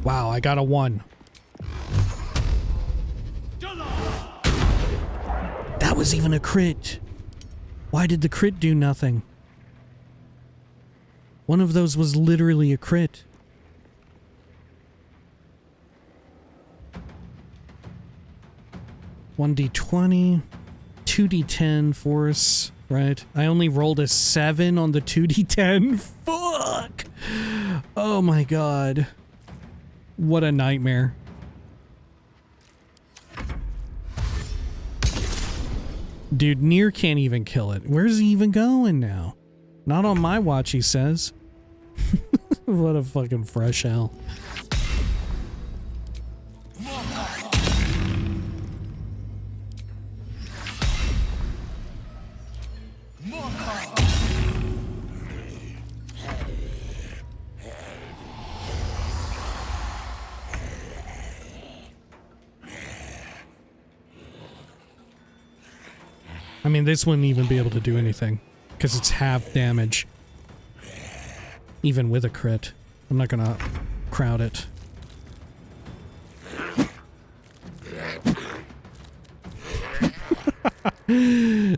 Wow, I got a 1. That was even a crit. Why did the crit do nothing? One of those was literally a crit. $1d20, 2d10 force, right? I only rolled a 7 on the 2d10. Fuck! Oh my god. What a nightmare. Dude, Nere can't even kill it. Where's he even going now? Not on my watch, he says. What a fucking fresh hell. I mean, this wouldn't even be able to do anything, because it's half damage. Even with a crit. I'm not gonna crowd it.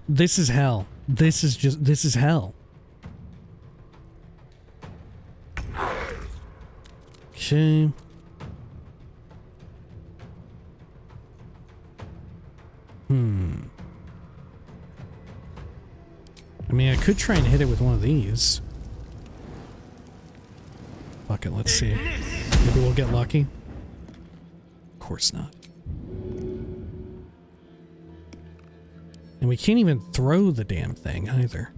This is hell. This is hell. Okay. I mean, I could try and hit it with one of these. Fuck it, let's see. Maybe we'll get lucky. Of course not. And we can't even throw the damn thing either.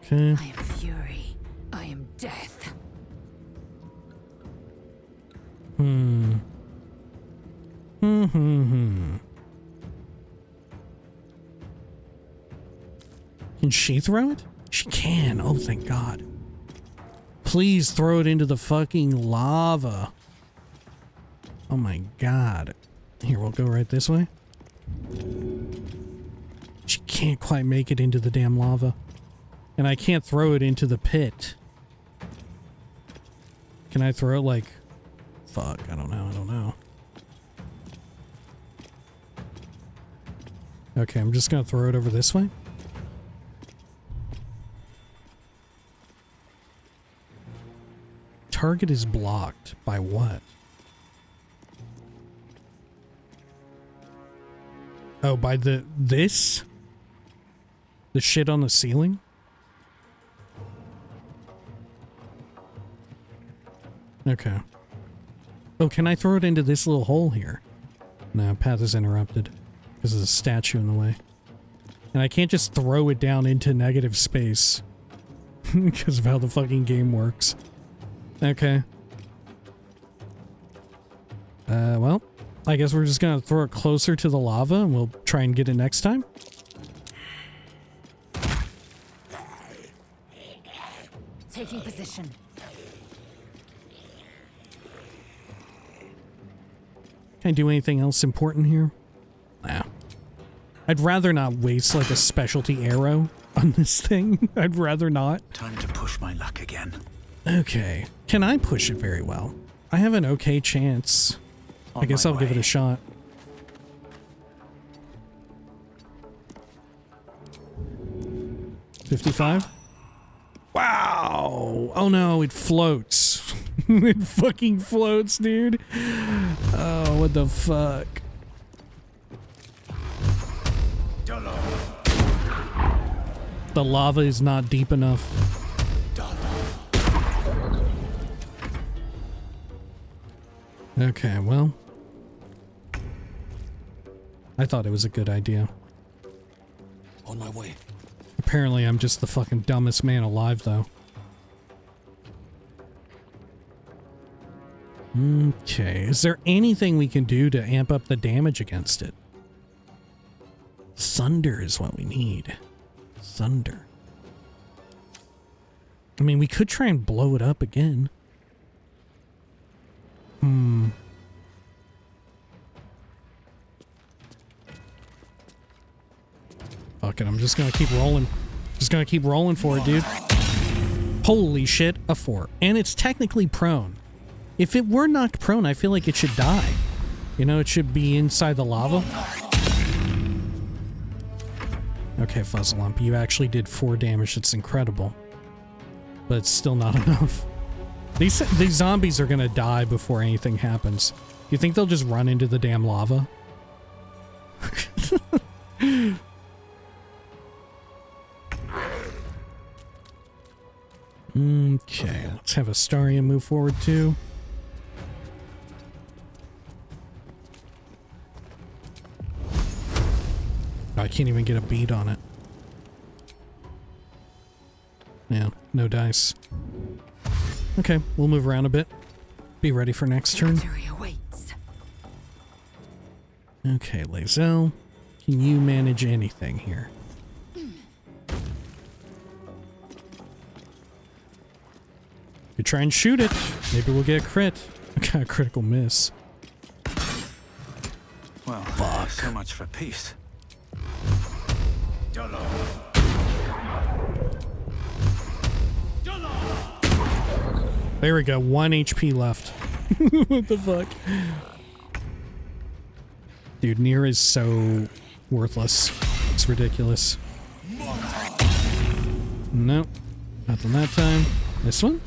Okay. I am fury. I am death. Can she throw it? She can. Oh, thank God. Please throw it into the fucking lava. Oh my God. Here, we'll go right this way. She can't quite make it into the damn lava. And I can't throw it into the pit. Can I throw it like... Fuck, I don't know. Okay, I'm just gonna throw it over this way. Target is blocked by what? Oh, by this? The shit on the ceiling? Okay. Oh, can I throw it into this little hole here? No, path is interrupted because there's a statue in the way. And I can't just throw it down into negative space because of how the fucking game works. Okay. Well, I guess we're just gonna throw it closer to the lava and we'll try and get it next time. Taking position. Can I do anything else important here? Nah. I'd rather not waste like a specialty arrow on this thing. I'd rather not. Time to push my luck again. Okay. Can I push it very well? I have an okay chance. I guess I'll give it a shot. $55? Wow! Oh no, it floats. It fucking floats, dude. Oh, what the fuck? The lava is not deep enough. Okay, well. I thought it was a good idea. On my way. Apparently I'm just the fucking dumbest man alive, though. Okay, is there anything we can do to amp up the damage against it? Thunder is what we need. Thunder. I mean, we could try and blow it up again. Fuck it, I'm just gonna keep rolling. Just gonna keep rolling for it, dude. Holy shit, a 4. And it's technically prone. If it were knocked prone, I feel like it should die. You know, it should be inside the lava. Okay, Fuzzlump, you actually did 4 damage. It's incredible. But it's still not enough. These zombies are gonna die before anything happens. You think they'll just run into the damn lava? Okay, let's have Astarion move forward too. I can't even get a beat on it. Yeah, no dice. Okay, we'll move around a bit. Be ready for next turn. Okay, Lae'zel, can you manage anything here? You try and shoot it. Maybe we'll get a crit. Got a critical miss. Well, fuck. So much for peace. There we go. 1 HP left. What the fuck? Dude, Nere is so worthless. It's ridiculous. Nope. Nothing that time. This one?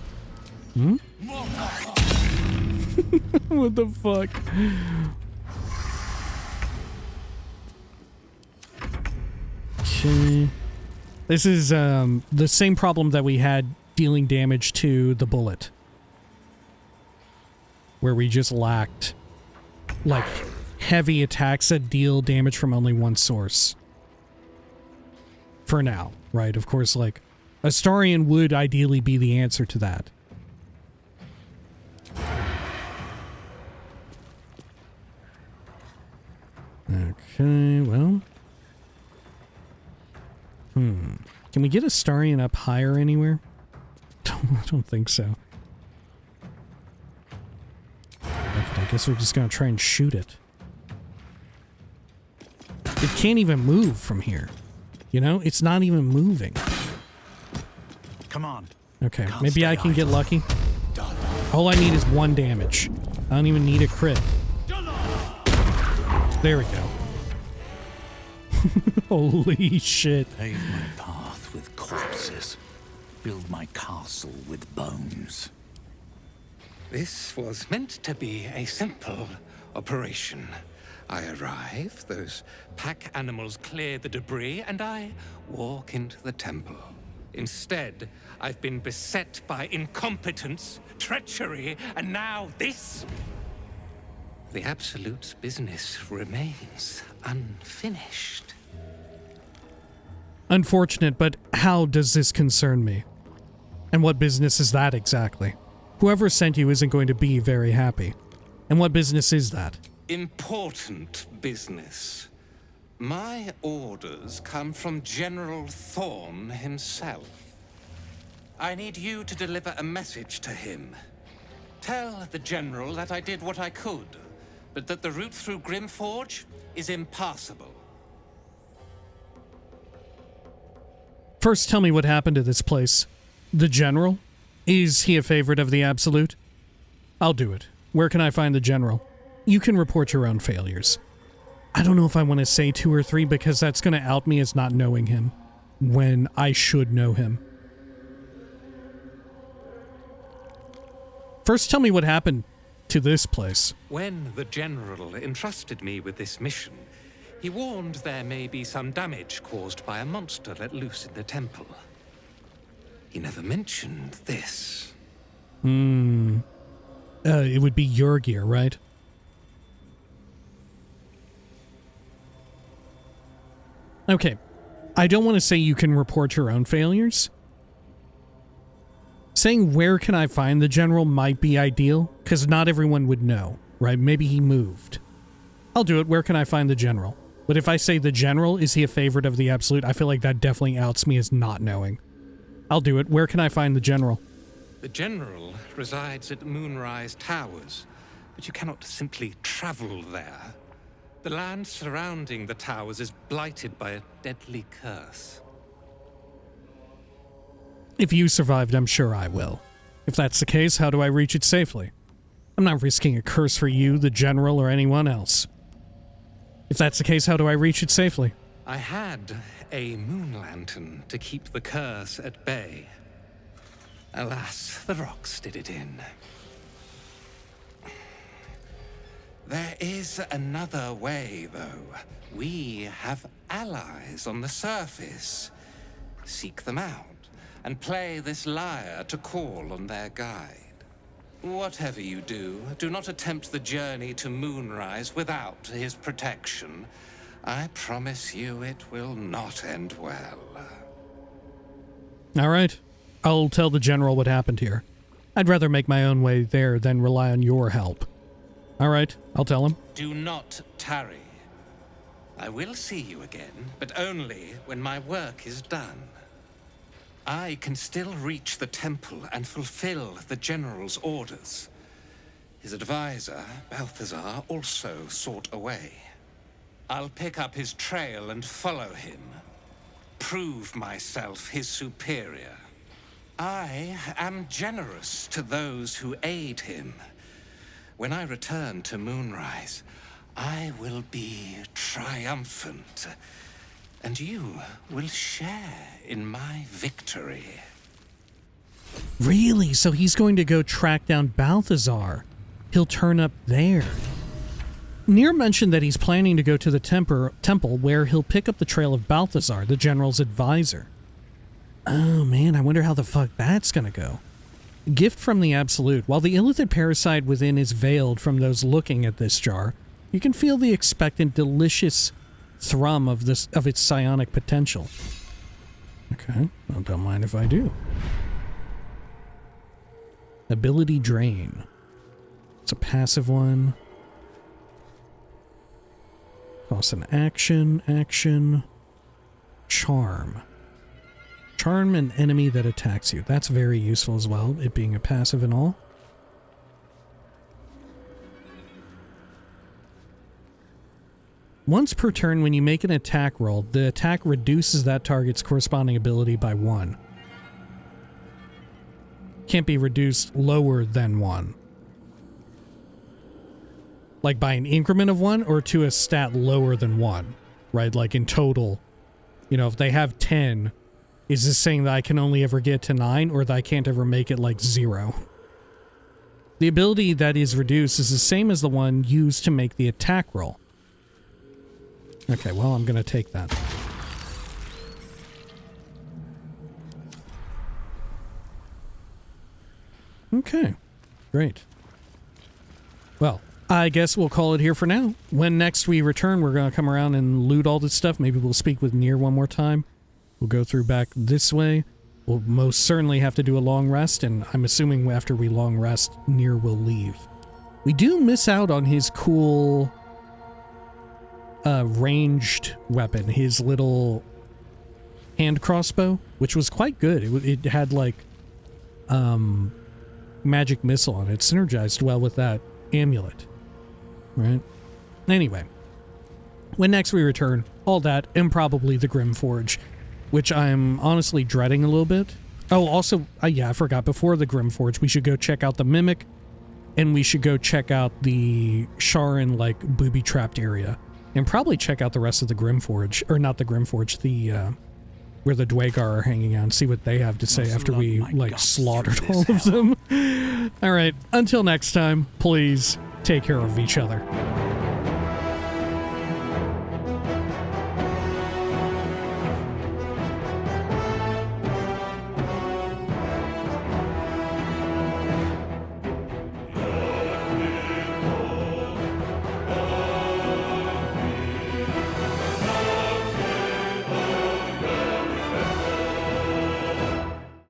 What the fuck? Okay. This is the same problem that we had dealing damage to the bullet. Where we just lacked like heavy attacks that deal damage from only one source. For now, right? Of course, like Astarion would ideally be the answer to that. Okay, well. Can we get Astarion up higher anywhere? I don't think so. I guess we're just gonna try and shoot it. It can't even move from here. You know? It's not even moving. Come on. Okay, maybe I can get lucky. All I need is 1 damage. I don't even need a crit. There we go. Holy shit. Pave my path with corpses. Build my castle with bones. This was meant to be a simple operation. I arrive, those pack animals clear the debris, and I walk into the temple. Instead, I've been beset by incompetence, treachery, and now this. The Absolute's business remains unfinished. Unfortunate, but how does this concern me? And what business is that exactly? Whoever sent you isn't going to be very happy. And what business is that? Important business. My orders come from General Thorn himself. I need you to deliver a message to him. Tell the General that I did what I could, but that the route through Grimforge is impassable. First, tell me what happened to this place. The General? Is he a favorite of the Absolute? I'll do it. Where can I find the General? You can report your own failures. I don't know if I want to say 2 or 3 because that's going to out me as not knowing him when I should know him. First, tell me what happened to this place. When the General entrusted me with this mission, he warned there may be some damage caused by a monster let loose in the temple. He never mentioned this. It would be your gear, right? Okay. I don't want to say you can report your own failures. Saying where can I find the General might be ideal, because not everyone would know, right? Maybe he moved. I'll do it. Where can I find the General? But if I say the General, is he a favorite of the Absolute? I feel like that definitely outs me as not knowing. I'll do it. Where can I find the General? The General resides at Moonrise Towers, but you cannot simply travel there. The land surrounding the towers is blighted by a deadly curse. If you survived, I'm sure I will. If that's the case, how do I reach it safely? I'm not risking a curse for you, the General, or anyone else. If that's the case, how do I reach it safely? I had a moon lantern to keep the curse at bay. Alas, the rocks did it in. There is another way, though. We have allies on the surface. Seek them out and play this lyre to call on their guide. Whatever you do, do not attempt the journey to Moonrise without his protection. I promise you it will not end well. All right. I'll tell the General what happened here. I'd rather make my own way there than rely on your help. All right, I'll tell him. Do not tarry. I will see you again, but only when my work is done. I can still reach the temple and fulfill the General's orders. His advisor, Balthazar, also sought away. I'll pick up his trail and follow him. Prove myself his superior. I am generous to those who aid him. When I return to Moonrise, I will be triumphant, and you will share in my victory. Really? So he's going to go track down Balthazar. He'll turn up there. Nere mentioned that he's planning to go to the temple where he'll pick up the trail of Balthazar, the General's advisor. Oh man, I wonder how the fuck that's gonna go. Gift from the Absolute. While the illithid parasite within is veiled from those looking at this jar, you can feel the expectant, delicious thrum of its psionic potential. Okay, well, don't mind if I do. Ability Drain. It's a passive one. Cost an action. Charm. Charm an enemy that attacks you. That's very useful as well, it being a passive and all. Once per turn, when you make an attack roll, the attack reduces that target's corresponding ability by 1. Can't be reduced lower than 1. Like by an increment of 1 or to a stat lower than 1, right? Like in total, you know, if they have 10, is this saying that I can only ever get to 9 or that I can't ever make it like 0? The ability that is reduced is the same as the one used to make the attack roll. Okay, well, I'm going to take that. Okay, great. Well, I guess we'll call it here for now. When next we return, we're going to come around and loot all this stuff. Maybe we'll speak with Nere one more time. We'll go through back this way. We'll most certainly have to do a long rest, and I'm assuming after we long rest, Nere will leave. We do miss out on his cool ranged weapon, his little hand crossbow, which was quite good. It had like magic missile on it. It synergized well with that amulet, right? Anyway, when next we return, all that and probably the Grim Forge. which I'm honestly dreading a little bit. Oh, also, yeah, I forgot, before the Grimforge, we should go check out the Mimic, and we should go check out the Sharon, like, booby-trapped area, and probably check out the rest of the Grimforge, or not the Grimforge, the, where the Duergar are hanging out, and see what they have to say after we, like, slaughtered all of them. All right, until next time, please take care of each other.